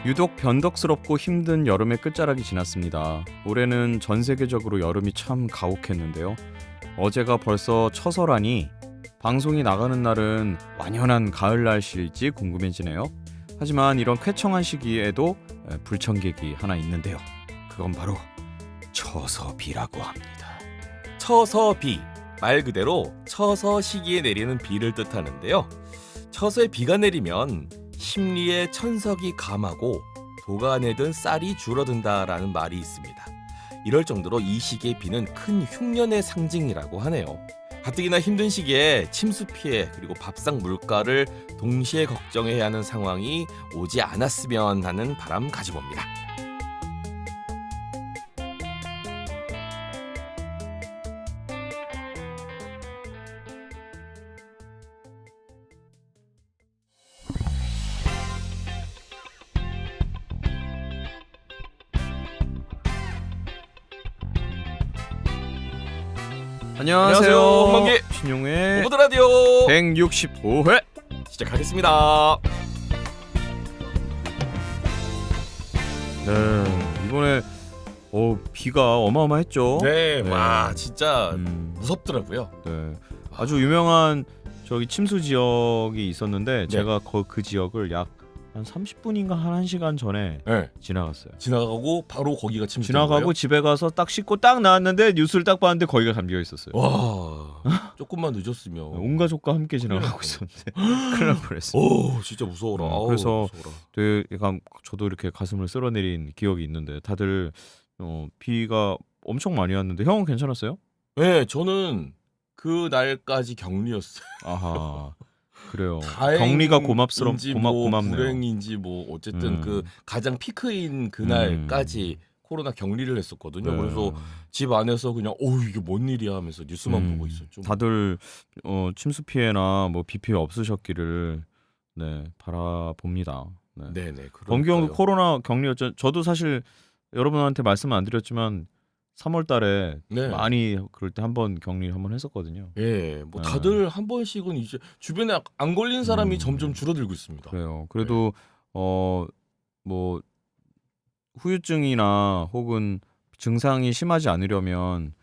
유독 변덕스럽고 힘든 여름의 끝자락이 지났습니다. 올해는 전 세계적으로 여름이 참 가혹했는데요. 어제가 벌써 처서라니 방송이 나가는 날은 완연한 가을 날씨일지 궁금해지네요. 하지만 이런 쾌청한 시기에도 불청객이 하나 있는데요. 그건 바로 처서비라고 합니다. 처서비, 말 그대로 처서 시기에 내리는 비를 뜻하는데요. 처서에 비가 내리면 심리에 천석이 감하고 도가 안에 든 쌀이 줄어든다라는 말이 있습니다. 이럴 정도로 이 시기의 비는 큰 흉년의 상징이라고 하네요. 가뜩이나 힘든 시기에 침수 피해 그리고 밥상 물가를 동시에 걱정해야 하는 상황이 오지 않았으면 하는 바람 가져봅니다. 안녕하세요. 홍범기 신용의 오버드 라디오 165회 시작하겠습니다. 네, 이번에 비가 어마어마했죠. 네, 네. 와 진짜 음, 무섭더라고요. 네. 아주 유명한 저기 침수 지역이 있었는데 네. 제가 그 지역을 약 한 30분인가 한 1시간 전에 네, 지나갔어요. 지나가고 바로 거기가 침수. 지나가고 집에 가서 딱 씻고 딱 나왔는데 뉴스를 딱 봤는데 거기가 잠겨 있었어요. 와, 조금만 늦었으면. 온 가족과 함께 지나가고 있었는데 큰일 날 뻔했어요. 오, 진짜 무서워라. 아우, 그래서 무서워라. 되게 약간 저도 이렇게 가슴을 쓸어내린 기억이 있는데 다들 비가 엄청 많이 왔는데 형은 괜찮았어요? 네, 저는 그 날까지 격리였어요. 아하, 그래요. 다행인지 격리가 뭐 고맙네요. 불행인지 뭐 어쨌든 그 가장 피크인 그날까지 코로나 격리를 했었거든요. 네. 그래서 집 안에서 그냥 이게 뭔 일이야 하면서 뉴스만 보고 있었죠. 다들 침수 피해나 뭐 비 피해 없으셨기를 바라봅니다. 네. 네네. 범기 형도 그러니까요. 코로나 격리였죠. 저도 사실 여러분한테 말씀 안 드렸지만 3월달에 네. 많이 그럴 때 한번 격리 한번 했었거든요. 예, 뭐 네. 다들 한 번씩은 이제 주변에 안 걸린 사람이 점점 줄어들고 있습니다. 그래요. 그래도 뭐 후유증이나 혹은 증상이 심하지 않으려면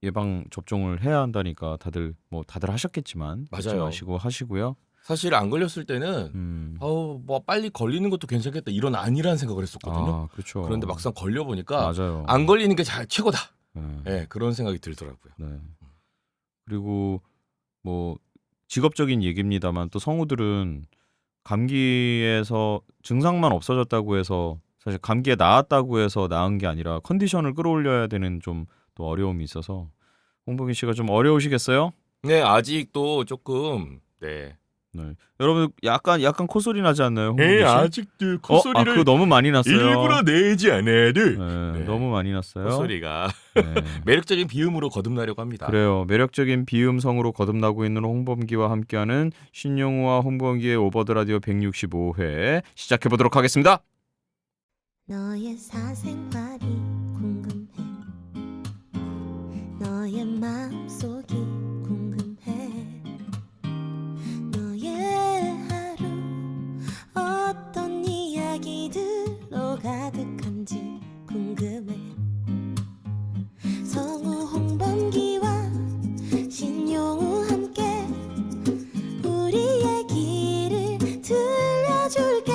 예방 접종을 해야 한다니까 다들 하셨겠지만 맞아요. 걱정하시고 하시고요. 사실 안 걸렸을 때는 뭐 빨리 걸리는 것도 괜찮겠다 이런 안일한 생각을 했었거든요. 그렇죠. 그런데 막상 걸려 보니까 맞아요. 안 걸리는 게 최고다. 네. 예, 그런 생각이 들더라고요. 네. 그리고 뭐 직업적인 얘기입니다만 또 성우들은 감기에서 증상만 없어졌다고 해서 사실 감기에 나았다고 해서 나은 게 아니라 컨디션을 끌어올려야 되는 좀 또 어려움이 있어서 홍범기 씨가 좀 어려우시겠어요? 네, 아직도 조금 네. 네. 여러분 약간 콧소리 나지 않나요, 홍범기 씨? 아직도 그거 너무 많이 났어요. 내지 않아도 네, 너무 많이 났어요. 콧소리가 네. 매력적인 비음으로 거듭나려고 합니다. 그래요. 매력적인 비음성으로 거듭나고 있는 홍범기와 함께하는 신용우와 홍범기의 오버드 라디오 165회 시작해 보도록 하겠습니다. 너의 사생활이 궁금해. 너의 마음속이 궁금해. 너의 하루 어떤 이야기들로 가득한지 궁금해. 성우 홍범기와 신용우 함께 우리 얘기를 들려줄게.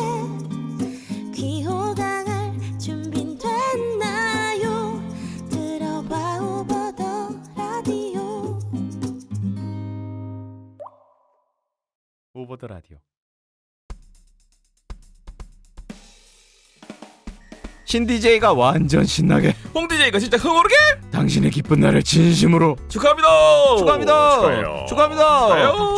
귀호강할 준비는 됐나요? 들어봐 오버더 라디오. 오버드 라디오. 신 DJ가 완전 신나게 홍 DJ가 진짜 흥얼게 당신의 기쁜 날을 진심으로 축하합니다. 축하합니다. 축하해요. 축하합니다. 축하해요.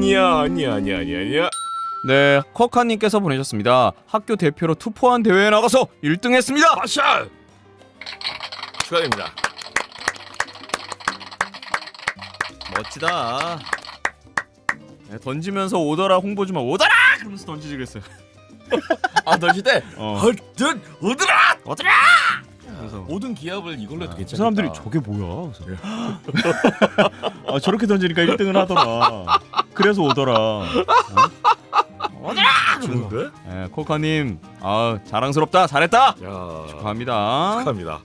냐냐냐냐냐. 네, 커카님께서 보내셨습니다. 학교 대표로 투포한 대회에 나가서 1등했습니다. 마샬 축하드립니다. 멋지다. 네, 던지면서 오더라 홍보 좀 오더라 그러면서 던지지 그랬어요. 아 던질 때 어. 어떤 오더라 오더라. 그래서 모든 기합을 이걸로 해도 그 괜찮겠다. 사람들이 저게 뭐야? 그래서 아, 저렇게 던지니까 1등을 하더라. 그래서 오더라. 좋은데? 네, 코카님, 아 자랑스럽다, 잘했다. 야, 축하합니다. 축하합니다.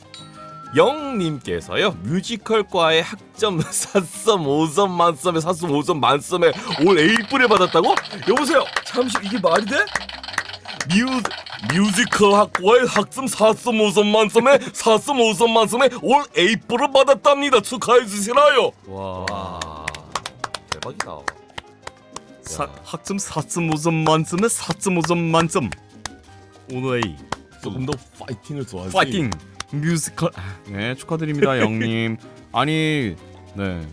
영님께서요 뮤지컬과의 학점 4점 5점 만점에 4점 5점 만점에 올 A뿔을 받았다고? 여보세요 잠시 이게 말이 돼? 뮤지컬 학과의 학점 4점 5점 만점에 4점 5점 만점에 올 A뿔을 받았답니다. 축하해 주시나요? 와, 대박이다. 학점 4.5점 만점에 4.5점 만점. 오늘 A 조금 더 파이팅을 좋아하지. 파이팅 뮤지컬. 네, 축하드립니다, 영님. 아니, 네,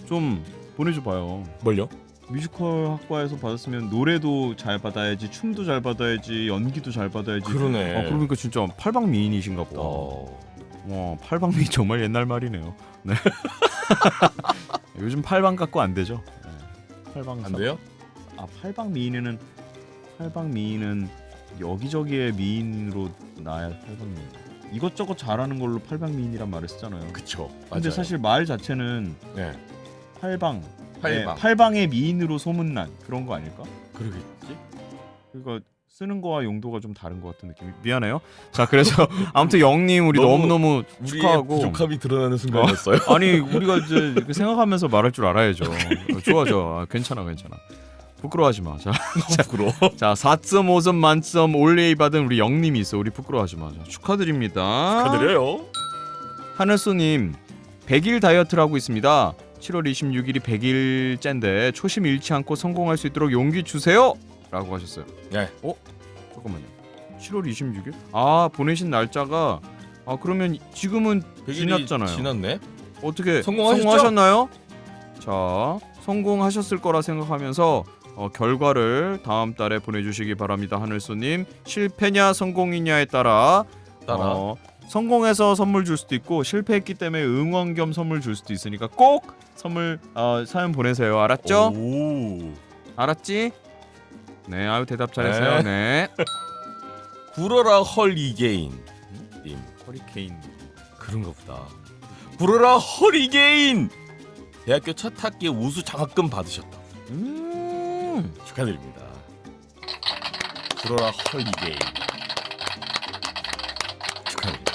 좀 보내줘봐요. 뭘요? 뮤지컬 학과에서 받았으면 노래도 잘 받아야지, 춤도 잘 받아야지, 연기도 잘 받아야지. 그러네. 그러니까 진짜 팔방미인이신가 보다. 와, 팔방미인 정말 옛날 말이네요. 네. 요즘 팔방 갖고 안 되죠. 네. 팔방 안 돼요? 아, 팔방미인은 여기저기에 미인으로 나야 팔방미인. 이것저것 잘하는 걸로 팔방미인이란 말을 쓰잖아요. 그쵸. 근데 맞아요. 사실 말 자체는 네. 팔방. 네, 팔방. 팔방의 미인으로 소문난 그런 거 아닐까? 그러겠지. 그러니까 쓰는 거와 용도가 좀 다른 것 같은 느낌이. 미안해요. 자, 그래서 아무튼 영님 우리 너무 너무너무 우리의 축하하고. 부족함이 드러나는 순간이었어요. 아니, 우리가 이제 이렇게 생각하면서 말할 줄 알아야죠. 좋아. 괜찮아. 부끄러워하지 마. 자, 부끄러워. 자 4.5점 만점 올레이 받은 우리 영님이 있어. 우리 부끄러워하지 마. 자, 축하드립니다. 축하드려요. 하늘소님 100일 다이어트를 하고 있습니다. 7월 26일이 100일째인데 초심 잃지 않고 성공할 수 있도록 용기 주세요 라고 하셨어요. 네. 잠깐만요. 7월 26일? 아, 보내신 날짜가 그러면 지금은 100일이 지났잖아요. 지났네. 어떻게 성공하셨죠? 성공하셨나요? 자, 성공하셨을 거라 생각하면서 결과를 다음 달에 보내주시기 바랍니다. 하늘소님, 실패냐 성공이냐에 따라 성공해서 선물 줄 수도 있고 실패했기 때문에 응원 겸 선물 줄 수도 있으니까 꼭 선물 사연 보내세요. 알았죠? 오. 알았지? 네, 아유 대답 잘했어요. 네. 불어라 헐리게인 님. 허리케인. 그런가 보다. 불어라 헐리게인. 대학교 첫 학기 우수 장학금 받으셨다. 축하드립니다. 불어라 헐리게인. 축하드립니다.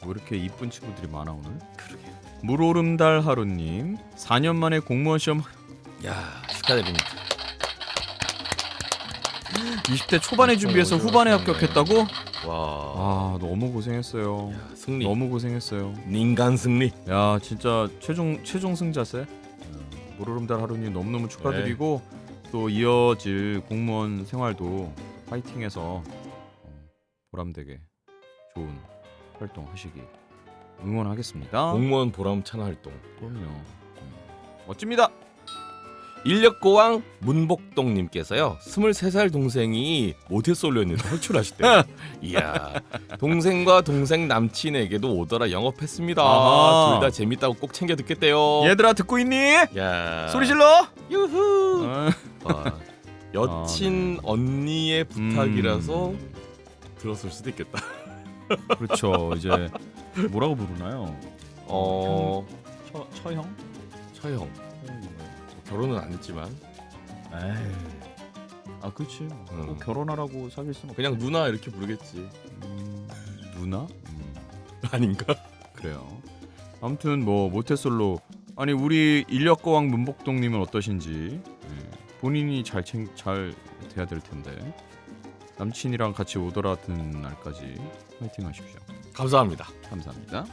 왜 이렇게 이쁜 친구들이 많아 오늘? 그러게. 물오름달 하루님 4년 만에 공무원 시험. 야, 축하드립니다. 20대 초반에 준비해서 후반에 합격했다고? 와. 너무 고생했어요. 야, 승리. 너무 고생했어요. 인간 승리. 야, 진짜 최종 승자세. 물오름달 하루님 너무너무 축하드리고 또 이어질 공무원 생활도 파이팅해서 보람되게 좋은 활동 하시기 응원하겠습니다. 공무원 보람찬 활동. 그럼요. 멋집니다. 인력고왕 문복동님께서요 23살 동생이 모태솔로였는데 탈출하셨대요. 이야, 동생과 동생 남친에게도 오더라 영업했습니다. 아하. 둘 다 재밌다고 꼭 챙겨 듣겠대요. 얘들아 듣고 있니? 야, 소리 질러. 유후. 어. 와, 여친 언니의 부탁이라서 들었을 수도 있겠다. 그렇죠. 이제 뭐라고 부르나요? 처형? 처형. 결혼은 안 했지만 그렇지. 꼭 결혼하라고 사귈 수는 없. 그냥 누나 이렇게 부르겠지. 누나? 아닌가? 그래요. 아무튼 뭐 모태솔로 아니 우리 인력거왕 문복동님은 어떠신지 본인이 잘 돼야 될 텐데 남친이랑 같이 오더라든 날까지 화이팅하십시오. 감사합니다. 감사합니다.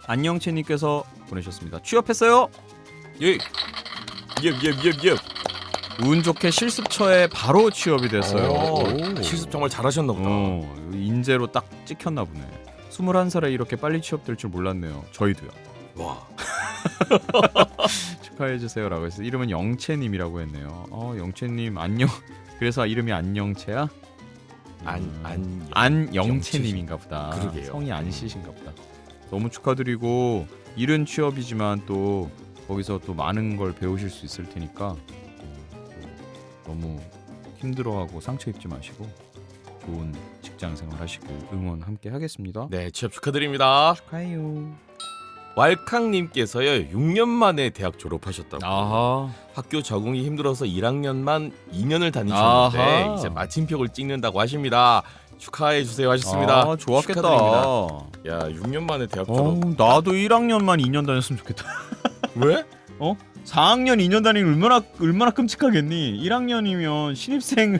안녕채님께서 보내셨습니다. 취업했어요. 예. 운 좋게 실습처에 바로 취업이 됐어요. 오, 실습 정말 잘하셨나 보다. 인재로 딱 찍혔나 보네. 21살에 이렇게 빨리 취업될 줄 몰랐네요. 저희도요. 와. 축하해주세요라고 해서 이름은 영채님이라고 했네요. 영채님 안녕. 그래서 이름이 안영채야? 안영채님인가 보다. 그러게요. 성이 안씨신가 보다. 너무 축하드리고 이른 취업이지만 또 거기서 또 많은 걸 배우실 수 있을 테니까 너무 힘들어하고 상처 입지 마시고 좋은 직장 직장생활 하시길 응원 함께 하겠습니다. 네, 취업 축하드립니다. 축하해요. 왈캉님께서요 6년 만에 대학 졸업하셨다고. 아하. 학교 적응이 힘들어서 1학년만 2년을 다니셨는데 아하. 이제 마침표를 찍는다고 하십니다. 축하해 주세요 하셨습니다. 아, 좋았겠다. 축하드립니다. 야 6년 만에 대학 졸업. 나도 1학년만 2년 다녔으면 좋겠다. 왜? 4학년 2년 다니면 얼마나 끔찍하겠니? 1학년이면 신입생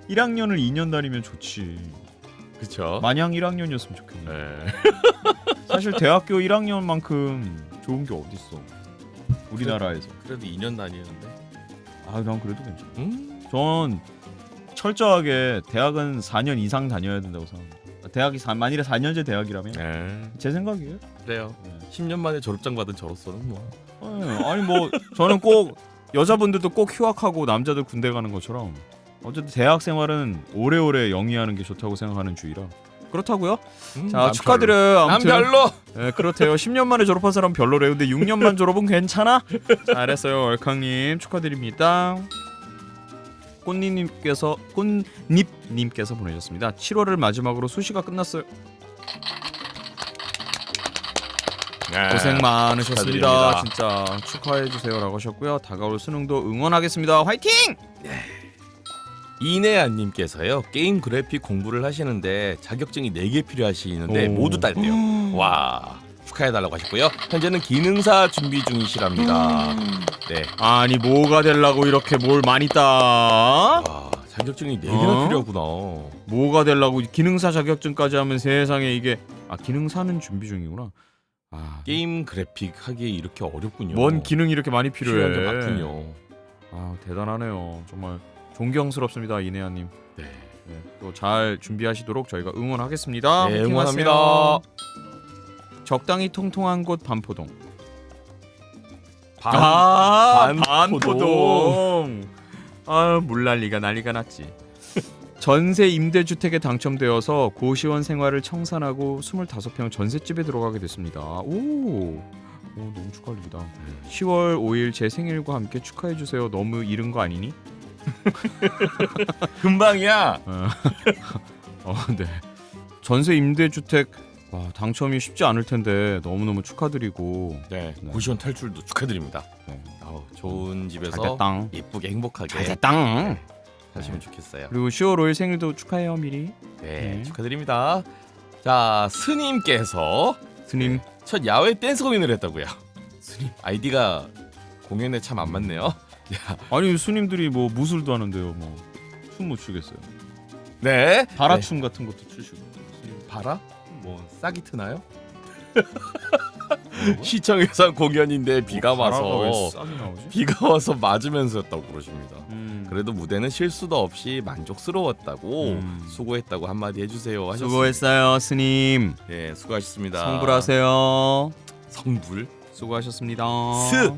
1학년을 2년 다니면 좋지. 그쵸. 마냥 1학년이었으면 좋겠네. 네. 사실 대학교 1학년만큼 좋은 게 어딨어. 우리나라에서. 그래도 2년 다니는데. 난 그래도 괜찮아. 전 철저하게 대학은 4년 이상 다녀야 된다고 생각합니다. 대학이 만일에 4년제 대학이라면 네. 제 생각이에요. 그래요. 네. 10년 만에 졸업장 받은 저로서는 뭐. 아니 뭐 저는 꼭 여자분들도 꼭 휴학하고 남자들 군대 가는 것처럼 어쨌든 대학 생활은 오래오래 영위하는 게 좋다고 생각하는 주의라 그렇다고요? 자 난 축하드려요. 난 아무튼 별로. 네, 그렇대요. 10년 만에 졸업한 사람 별로래요. 근데 6년만 졸업은 괜찮아? 잘했어요 얼캉님 축하드립니다. 꽃잎님께서 보내셨습니다. 7월을 마지막으로 수시가 끝났어요. 네. 고생 많으셨습니다. 축하드립니다. 진짜 축하해주세요라고 하셨고요. 다가올 수능도 응원하겠습니다. 화이팅! 이내아님께서요 게임 그래픽 공부를 하시는데 자격증이 4개 필요하시는데 오. 모두 딸대요. 와 축하해달라고 하셨고요. 현재는 기능사 준비 중이시랍니다. 네. 아니 뭐가 되려고 이렇게 뭘 많이 따? 와 자격증이 4개나 필요하구나. 뭐가 되려고 기능사 자격증까지 하면 세상에 이게 기능사는 준비 중이구나. 게임 그래픽 하기 이렇게 어렵군요. 뭔 기능이 이렇게 많이 필요해? 필요한 게 많군요. 대단하네요. 정말 존경스럽습니다 이내아님. 네. 또 잘 준비하시도록 저희가 응원하겠습니다. 네, 화이팅 응원합니다. 하세요. 적당히 통통한 곳 반포동. 반포동. 물난리가 난리가 났지. 전세 임대주택에 당첨되어서 고시원 생활을 청산하고 25평 전셋집에 들어가게 됐습니다. 너무 축하드립니다. 10월 5일 제 생일과 함께 축하해주세요. 너무 이른 거 아니니? 금방이야. 네. 전세 임대주택 당첨이 쉽지 않을 텐데 너무너무 축하드리고. 네. 네. 고시원 탈출도 축하드립니다. 네. 좋은 집에서 잘됐당. 예쁘게 행복하게 잘됐당. 하시면 좋겠어요. 그리고 10월 5일 생일도 축하해요 미리. 네, 네. 축하드립니다. 자, 스님께서 스님. 첫 야외 댄스 공연을 했다고요. 스님 아이디가 공연에 참 안 맞네요. 아니 스님들이 뭐 무술도 하는데요. 뭐 춤 못 추겠어요. 네. 바라춤 같은 것도 추시고. 바라? 뭐 싹이 트나요? 시청 예산 공연인데 비가 바라가 왜 와서 싹이 나오지? 비가 와서 맞으면서였다고 그러십니다. 음. 그래도 무대는 실수도 없이 만족스러웠다고 수고했다고 한마디 해주세요 하셨습니다. 수고했어요 스님. 네, 수고하셨습니다. 성불하세요. 성불? 수고하셨습니다. 스.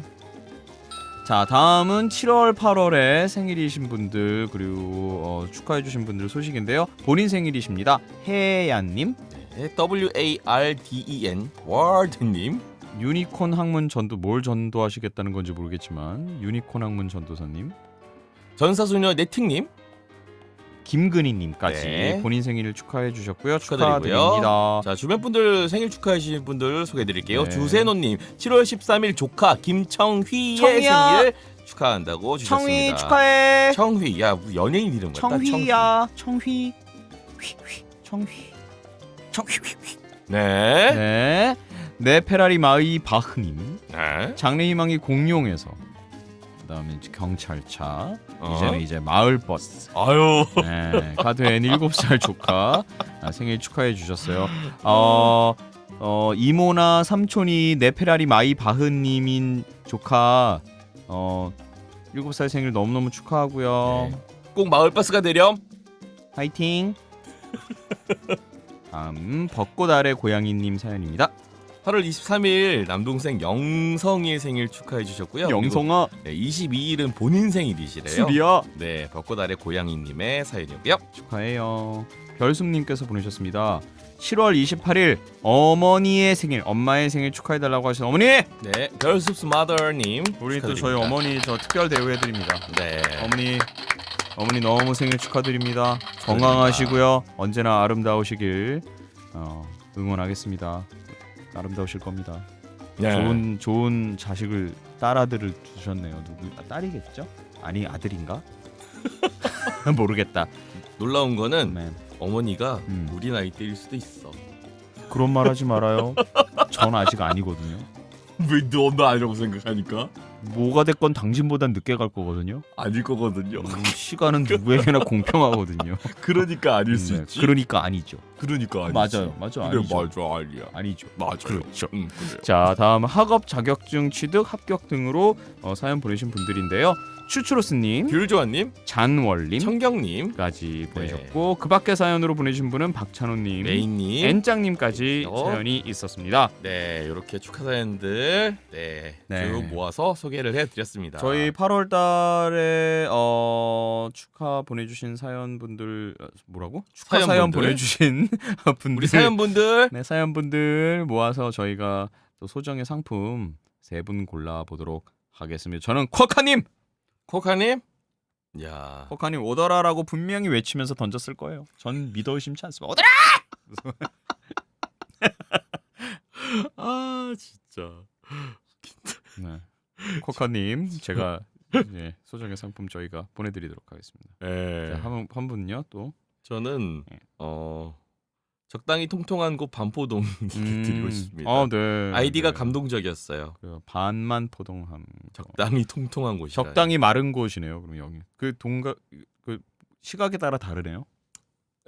자 다음은 7월 8월에 생일이신 분들 그리고 축하해주신 분들 소식인데요. 본인 생일이십니다. 해얀님, 네, WARDEN 월드님, 유니콘 학문 전도 뭘 전도하시겠다는 건지 모르겠지만 유니콘 학문 전도사님, 전사소녀 네팅님, 김근희님까지 네. 본인 생일을 축하해 주셨고요. 축하드리고요. 축하드립니다. 자 주변 분들 생일 축하하시는 분들 소개해드릴게요. 네. 주세노님 7월 13일 조카 김청휘의 청휘야. 생일 축하한다고 주셨습니다. 청휘 축하해. 청휘 야 무슨 연예인 이름 같다. 청휘야. 청휘. 청휘. 네. 네. 네 페라리 마이 바흐님. 네. 장래희망이 공룡에서. 그다음에 이제 경찰차. 이제는 이제 마을버스. 아유. 네, 가된 7살 조카 생일 축하해 주셨어요. 이모나 삼촌이 네페라리 마이 바흐님인 조카 7살 생일 너무너무 축하하고요. 네. 꼭 마을버스가 되렴. 화이팅. 다음 벚꽃 아래 고양이님 사연입니다. 8월 23일 남동생 영성이의 생일 축하해 주셨고요. 영성아 그리고, 네, 22일은 본인 생일이시래요. 수리야 네, 벚꽃 아래 고양이님의 사연이고요. 축하해요. 별숙님께서 보내셨습니다. 7월 28일 어머니의 생일, 엄마의 생일 축하해달라고 하신 어머니. 네, 별숲스 마더님 우리 또 축하드립니다. 저희 어머니 저 특별 대우해드립니다. 네, 어머니 어머니 너무 생일 축하드립니다. 건강하시고요. 언제나 아름다우시길 응원하겠습니다. 아름다우실 겁니다. 네. 좋은 자식을 딸아들을 두셨네요. 딸이겠죠? 아니 아들인가? 모르겠다. 놀라운 거는 네. 어머니가 음. 우리 나이대일 수도 있어. 그런 말 하지 말아요. 전 아직 아니거든요. 왜 너 아니라고 생각하니까? 뭐가 됐건 당신보단 늦게 갈 거거든요. 아닐 거거든요. 시간은 누구에게나 공평하거든요. 그러니까 아닐 수 네, 있지. 그러니까 아니죠. 그러니까 아니지. 맞아 그래 아니죠. 맞아 아니야. 아니죠. 맞아요. 그렇죠. 그래. 자, 다음 학업 자격증 취득 합격 등으로 사연 보내신 분들인데요. 추추로스님, 귤조아님, 잔월님, 청경님, 까지 보내셨고 그 밖에 사연으로 보내신 분은 박찬호님, 메인님, N짱님까지 사연이 있었습니다. 네 이렇게 축하 사연들 네. 쭉 모아서 소개를 해드렸습니다. 저희 8월달에 축하 보내주신 사연분들 뭐라고? 축하 사연 사연분들? 보내주신 분들 우리 사연분들 네 사연분들 모아서 저희가 또 소정의 상품 3분 골라 보도록 하겠습니다. 저는 쿼카님, 코카님, 야 쿼카님 오더라라고 분명히 외치면서 던졌을 거예요. 전 믿어 의심치 않습니다. 오더라! 아 진짜 네. 쿼카님 제가 소정의 상품 저희가 보내드리도록 하겠습니다. 네. 자, 한 분요 또. 저는 네. 적당히 통통한 곳 반포동 드리고 싶습니다. 네. 아이디가 네. 감동적이었어요. 그 반만 포동함. 적당히 통통한 곳이 적당히 마른 곳이네요. 그럼 여기 그 시각에 따라 다르네요.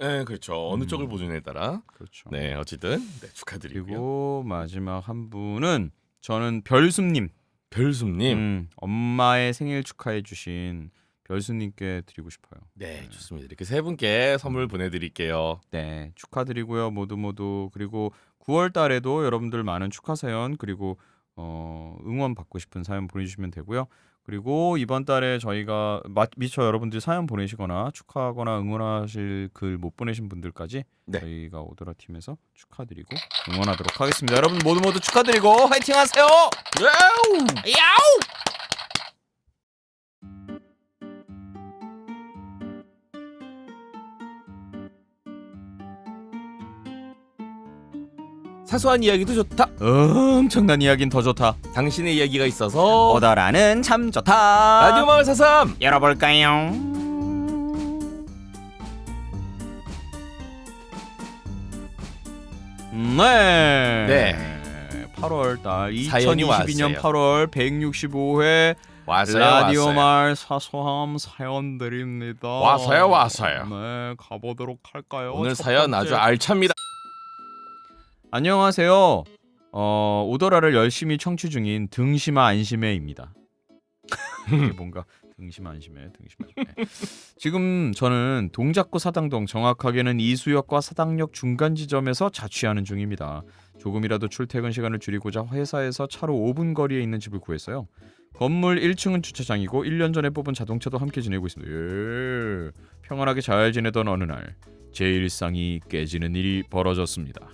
네 그렇죠. 어느 쪽을 보느냐에 따라. 그렇죠. 네 어쨌든 네, 축하드리고요. 그리고 마지막 한 분은 저는 별숨님. 별숨님. 엄마의 생일 축하해 주신 별수님께 드리고 싶어요. 네, 좋습니다. 이렇게 세 분께 선물 보내드릴게요. 네, 축하드리고요. 모두 그리고 9월 달에도 여러분들 많은 축하 사연 그리고 응원 받고 싶은 사연 보내주시면 되고요. 그리고 이번 달에 저희가 미처 여러분들이 사연 보내시거나 축하하거나 응원하실 글 못 보내신 분들까지 네. 저희가 오더라 팀에서 축하드리고 응원하도록 하겠습니다. 여러분 모두 축하드리고 화이팅하세요. 야우! 사소한 이야기도 좋다. 엄청난 이야기는 더 좋다. 당신의 이야기가 있어서 오더라는 참 좋다. 라디오 마을 사삼 열어볼까요? 네. 8월 달 사연이 2022년 왔어요. 8월 165회 왔어요. 라디오 말 사소함 사연 드립니다. 왔어요. 네, 가보도록 할까요? 오늘 첫 사연 번째. 아주 알찹니다. 안녕하세요. 오더라를 열심히 청취 중인 등심아 안심해입니다. 이게 뭔가 등심아 안심해. 지금 저는 동작구 사당동 정확하게는 이수역과 사당역 중간 지점에서 자취하는 중입니다. 조금이라도 출퇴근 시간을 줄이고자 회사에서 차로 5분 거리에 있는 집을 구했어요. 건물 1층은 주차장이고 1년 전에 뽑은 자동차도 함께 지내고 있습니다. 예. 평안하게 잘 지내던 어느 날 제 일상이 깨지는 일이 벌어졌습니다.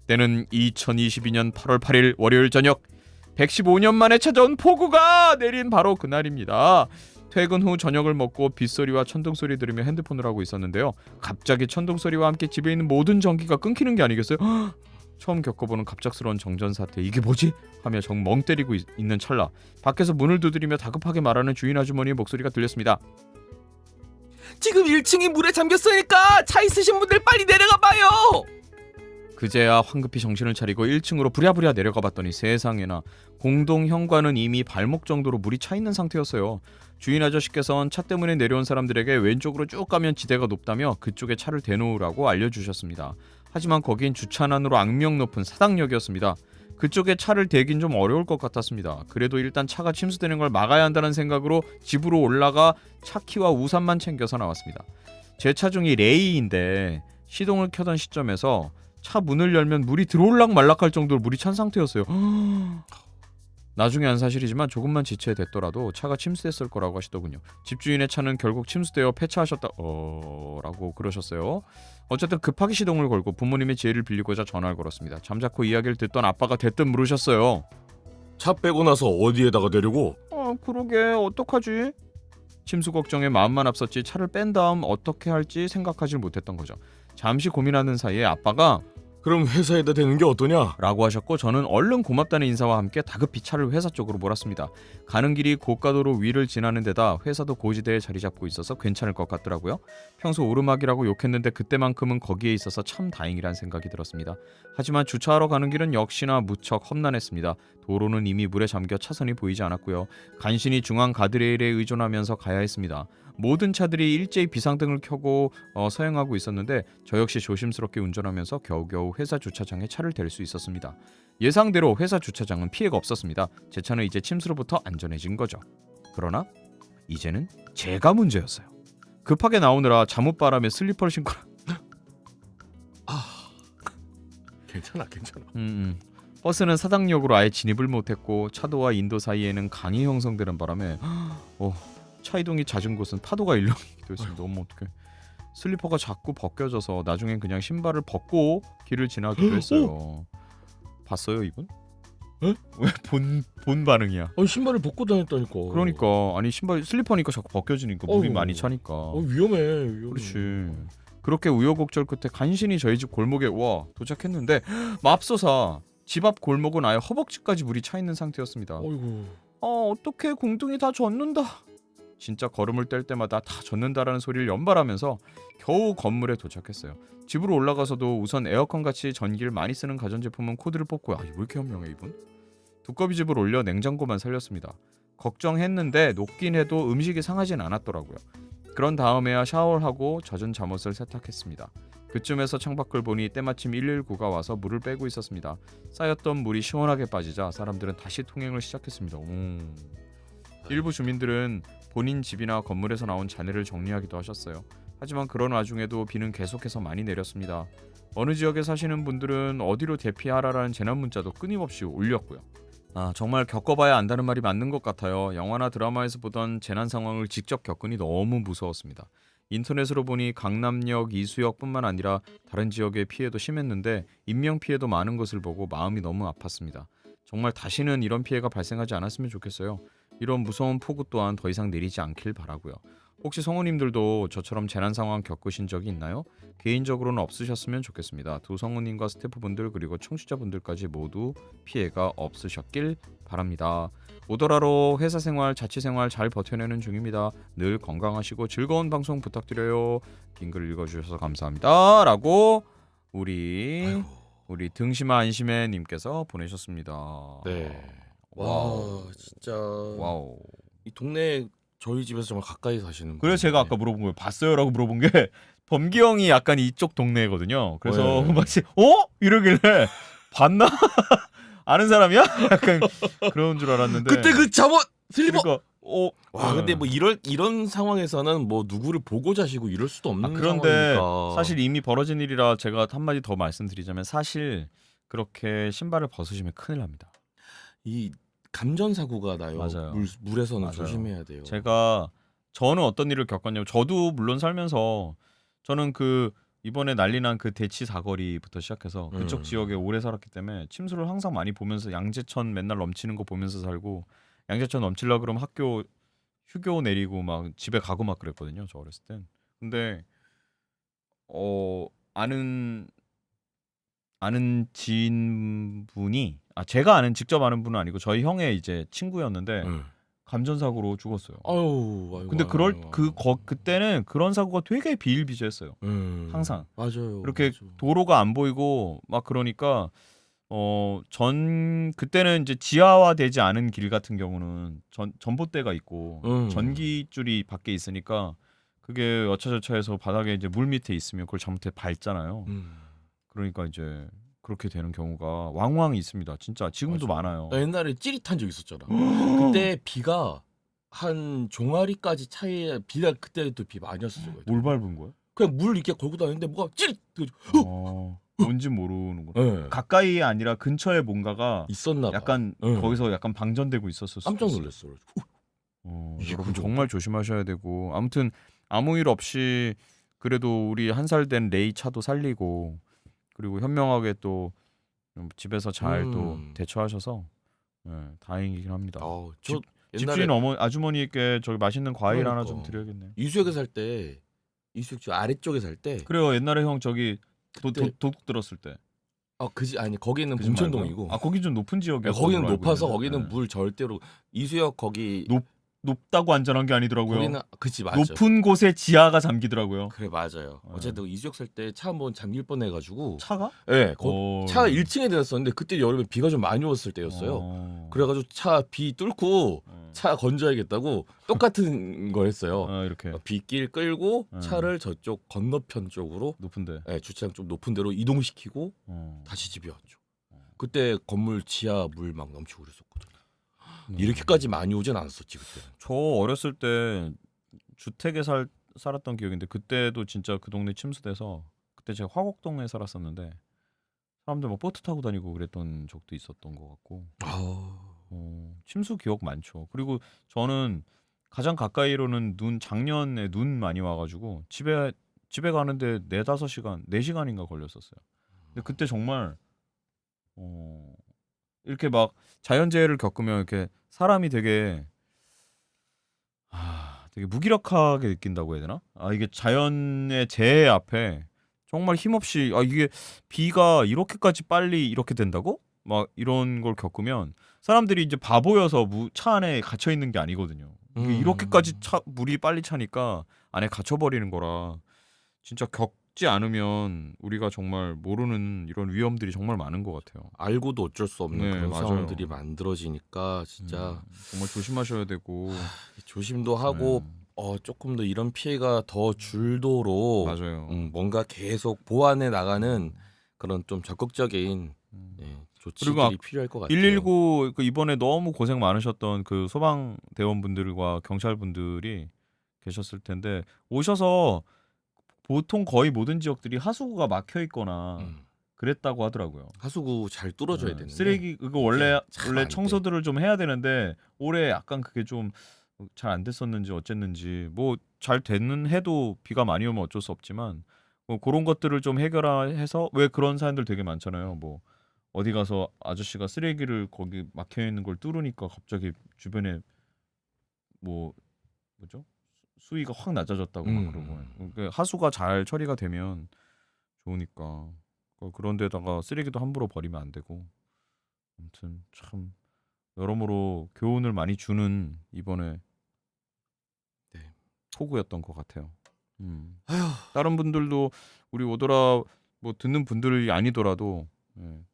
때는 2022년 8월 8일 월요일 저녁 115년 만에 찾아온 폭우가 내린 바로 그날입니다. 퇴근 후 저녁을 먹고 빗소리와 천둥소리 들으며 핸드폰을 하고 있었는데요. 갑자기 천둥소리와 함께 집에 있는 모든 전기가 끊기는 게 아니겠어요? 처음 겪어보는 갑작스러운 정전사태. 이게 뭐지? 하며 정 멍 때리고 있는 찰나 밖에서 문을 두드리며 다급하게 말하는 주인 아주머니의 목소리가 들렸습니다. 지금 1층이 물에 잠겼으니까 차 있으신 분들 빨리 내려가 봐요. 그제야 황급히 정신을 차리고 1층으로 부랴부랴 내려가 봤더니 세상에나 공동 현관은 이미 발목 정도로 물이 차 있는 상태였어요. 주인 아저씨께서는 차 때문에 내려온 사람들에게 왼쪽으로 쭉 가면 지대가 높다며 그쪽에 차를 대놓으라고 알려주셨습니다. 하지만 거긴 주차난으로 악명 높은 사당역이었습니다. 그쪽에 차를 대긴 좀 어려울 것 같았습니다. 그래도 일단 차가 침수되는 걸 막아야 한다는 생각으로 집으로 올라가 차키와 우산만 챙겨서 나왔습니다. 제 차종이 레이인데 시동을 켜던 시점에서 차 문을 열면 물이 들어올락 말락할 정도로 물이 찬 상태였어요. 나중에 한 사실이지만 조금만 지체됐더라도 차가 침수됐을 거라고 하시더군요. 집주인의 차는 결국 침수되어 폐차하셨다 라고 그러셨어요. 어쨌든 급하게 시동을 걸고 부모님의 지혜를 빌리고자 전화를 걸었습니다. 잠자코 이야기를 듣던 아빠가 대뜸 물으셨어요. 차 빼고 나서 어디에다가 내려고? 그러게 어떡하지? 침수 걱정에 마음만 앞섰지 차를 뺀 다음 어떻게 할지 생각하지 못했던 거죠. 잠시 고민하는 사이에 아빠가 그럼 회사에다 대는 게 어떠냐? 라고 하셨고 저는 얼른 고맙다는 인사와 함께 다급히 차를 회사 쪽으로 몰았습니다. 가는 길이 고가도로 위를 지나는 데다 회사도 고지대에 자리 잡고 있어서 괜찮을 것 같더라고요. 평소 오르막이라고 욕했는데 그때만큼은 거기에 있어서 참 다행이란 생각이 들었습니다. 하지만 주차하러 가는 길은 역시나 무척 험난했습니다. 도로는 이미 물에 잠겨 차선이 보이지 않았고요. 간신히 중앙 가드레일에 의존하면서 가야 했습니다. 모든 차들이 일제히 비상등을 켜고 서행하고 있었는데 저 역시 조심스럽게 운전하면서 겨우겨우 회사 주차장에 차를 댈 수 있었습니다. 예상대로 회사 주차장은 피해가 없었습니다. 제 차는 이제 침수로부터 안전해진 거죠. 그러나 이제는 제가 문제였어요. 급하게 나오느라 잠옷바람에 슬리퍼를 신고 괜찮아. 버스는 사당역으로 아예 진입을 못했고 차도와 인도 사이에는 강이 형성되는 바람에 차 이동이 잦은 곳은 파도가 일렁이기도 했습니다. 너무 어떡해. 슬리퍼가 자꾸 벗겨져서 나중엔 그냥 신발을 벗고 길을 지나기도 했어요. 봤어요 이분? 에? 왜 본 반응이야? 아니 신발을 벗고 다녔다니까. 그러니까 아니 신발 슬리퍼니까 자꾸 벗겨지니까 물이 많이 차니까. 위험해. 그렇지. 그렇게 우여곡절 끝에 간신히 저희 집 골목에 도착했는데 맙소사 집 앞 골목은 아예 허벅지까지 물이 차 있는 상태였습니다. 어이구. 어떻게 공둥이 다 젖는다. 진짜 걸음을 뗄 때마다 다 젖는다라는 소리를 연발하면서 겨우 건물에 도착했어요. 집으로 올라가서도 우선 에어컨같이 전기를 많이 쓰는 가전제품은 코드를 뽑고 왜 이렇게 현명해 이분? 두꺼비 집을 올려 냉장고만 살렸습니다. 걱정했는데 녹긴 해도 음식이 상하진 않았더라고요. 그런 다음에야 샤워를 하고 젖은 잠옷을 세탁했습니다. 그쯤에서 창밖을 보니 때마침 119가 와서 물을 빼고 있었습니다. 쌓였던 물이 시원하게 빠지자 사람들은 다시 통행을 시작했습니다. 일부 주민들은 본인 집이나 건물에서 나온 잔해를 정리하기도 하셨어요. 하지만 그런 와중에도 비는 계속해서 많이 내렸습니다. 어느 지역에 사시는 분들은 어디로 대피하라라는 재난 문자도 끊임없이 올렸고요. 정말 겪어봐야 안다는 말이 맞는 것 같아요. 영화나 드라마에서 보던 재난 상황을 직접 겪으니 너무 무서웠습니다. 인터넷으로 보니 강남역, 이수역뿐만 아니라 다른 지역의 피해도 심했는데 인명피해도 많은 것을 보고 마음이 너무 아팠습니다. 정말 다시는 이런 피해가 발생하지 않았으면 좋겠어요. 이런 무서운 폭우 또한 더 이상 내리지 않길 바라고요. 혹시 성우님들도 저처럼 재난 상황 겪으신 적이 있나요? 개인적으로는 없으셨으면 좋겠습니다. 두 성우님과 스태프분들 그리고 청취자분들까지 모두 피해가 없으셨길 바랍니다. 오더라로 회사 생활, 자취 생활 잘 버텨내는 중입니다. 늘 건강하시고 즐거운 방송 부탁드려요. 긴 글 읽어주셔서 감사합니다. 라고 우리 등심아 안심해 님께서 보내셨습니다. 네. 와우. 진짜. 와우. 이 동네 저희 집에서 정말 가까이 사시는. 그래서 제가 아까 물어본 거예요. 봤어요라고 물어본 게 범기 형이 약간 이쪽 동네거든요. 그래서 네. 마치 이러길래 봤나? 아는 사람이야? 약간 그런 줄 알았는데. 그때 그 잠옷 슬리퍼. 그러니까 근데 뭐 이런 상황에서는 뭐 누구를 보고 자시고 이럴 수도 없는 그런데 상황이니까. 사실 이미 벌어진 일이라 제가 한마디 더 말씀드리자면 사실 그렇게 신발을 벗으시면 큰일 납니다. 이 감전 사고가 나요. 맞아요. 물에서는 맞아요. 조심해야 돼요. 저는 어떤 일을 겪었냐면 저도 물론 살면서 저는 그 이번에 난리 난 그 대치 사거리부터 시작해서 그쪽 지역에 오래 살았기 때문에 침수를 항상 많이 보면서 양재천 맨날 넘치는 거 보면서 살고 양재천 넘치려 그러면 학교 휴교 내리고 막 집에 가고 막 그랬거든요. 저 어렸을 땐. 근데 아는 지인분이 제가 직접 아는 분은 아니고 저희 형의 이제 친구였는데 감전사고로 죽었어요. 아유. 근데 그때는 그런 사고가 되게 비일비재했어요. 항상. 맞아요. 이렇게 맞아. 도로가 안 보이고 막 그러니까 그때는 이제 지하화되지 않은 길 같은 경우는 전봇대가 있고 전기줄이 밖에 있으니까 그게 여차저차해서 바닥에 이제 물 밑에 있으면 그걸 잘못해 밟잖아요. 그러니까 이제 그렇게 되는 경우가 왕왕 있습니다. 진짜 지금도 맞아. 많아요. 나 옛날에 찌릿한 적 있었잖아. 그때 비가 한 종아리까지 차에 비가 그때도 비 많이 왔었어요. 뭘 밟은 거야? 그냥 물 이렇게 걸고 다니는데 뭐가 찌릿. 뭔지 모르는 거. 네. 가까이 아니라 근처에 뭔가가 있었나 봐. 약간 거기서 약간 방전되고 있었을 수도 깜짝 있어요. 놀랐어. 여러분 정말 조심하셔야 되고 아무튼 아무 일 없이 그래도 우리 한 살 된 레이 차도 살리고 그리고 현명하게 또 집에서 잘 또 대처하셔서 다행이긴 합니다. 집주인 아주머니께 저기 맛있는 과일 하나 좀 그러니까. 드려야겠네요. 이수역에 살 때 이수역 저 아래쪽에 살 때 그래요. 옛날에 형 저기 그때- 도둑 들었을 때. 그지 아니 거기는 그 집 봉천동이고 말고요? 거기 좀 높은 지역이어서 거기는 그걸로 알고 높아서 있는데. 거기는 물 절대로 이수역 거기 높다고 안전한 게 아니더라고요. 거기는 그치 맞아. 높은 곳에 지하가 잠기더라고요. 그래 맞아요. 네. 어쨌든 이수역 살 때 차 한번 잠길 뻔해가지고 차가? 네, 차가 어. 1층에 대놨었는데 그때 여름에 비가 좀 많이 왔을 때였어요. 그래가지고 차 비 뚫고 차 건져야겠다고 똑같은 거 했어요. 이렇게 빗길 끌고 어. 차를 저쪽 건너편 쪽으로 높은데. 주차장 좀 높은 데로 이동시키고 다시 집에 왔죠. 그때 건물 지하 물 막 넘치고 그랬었거든요. 이렇게까지 많이 오진 않았었지 그때. 저 어렸을 때 주택에 살았던 기억인데 그때도 진짜 그 동네 침수돼서 그때 제가 화곡동에 살았었는데 사람들 막 보트 타고 다니고 그랬던 적도 있었던 것 같고 침수 기억 많죠. 그리고 저는 가장 가까이로는 작년에 눈 많이 와가지고 집에 가는데 4-5시간 4시간인가 걸렸었어요. 근데 그때 정말 이렇게 막 자연재해를 겪으면 이렇게 사람이 되게 무기력하게 느낀다고 해야 되나? 이게 자연의 재해 앞에 정말 힘없이 이게 비가 이렇게까지 빨리 이렇게 된다고? 막 이런 걸 겪으면 사람들이 이제 바보여서 차 안에 갇혀 있는 게 아니거든요. 이게 이렇게까지 물이 빨리 차니까 안에 갇혀 버리는 거라 진짜 겪지 않으면 우리가 정말 모르는 이런 위험들이 정말 많은 것 같아요. 알고도 어쩔 수 없는 네, 그런 맞아요. 상황들이 만들어지니까 진짜 정말 조심하셔야 되고 조심도 하고 조금 더 이런 피해가 더 줄도록 맞아요. 뭔가 계속 보완해 나가는 그런 좀 적극적인 조치들이 그리고 필요할 것 같아요. 119 이번에 너무 고생 많으셨던 그 소방대원분들과 경찰분들이 계셨을 텐데 오셔서 보통 거의 모든 지역들이 하수구가 막혀 있거나 그랬다고 하더라고요. 하수구 잘 뚫어줘야 되는데 쓰레기 그거 원래 참 안 돼. 청소들을 좀 해야 되는데 올해 약간 그게 좀 잘 안 됐었는지 어쨌는지 뭐 잘 되는 해도 비가 많이 오면 어쩔 수 없지만 그런 것들을 좀 해결해서 왜 그런 사연들 되게 많잖아요. 뭐 어디 가서 아저씨가 쓰레기를 거기 막혀 있는 걸 뚫으니까 갑자기 주변에 뭐죠? 수위가 확 낮아졌다고 막 그러고 그러니까 하수가 잘 처리가 되면 좋으니까 그런 데다가 쓰레기도 함부로 버리면 안 되고 아무튼 참 여러모로 교훈을 많이 주는 이번에 폭우였던 것 같아요. 다른 분들도 우리 오더라 뭐 듣는 분들이 아니더라도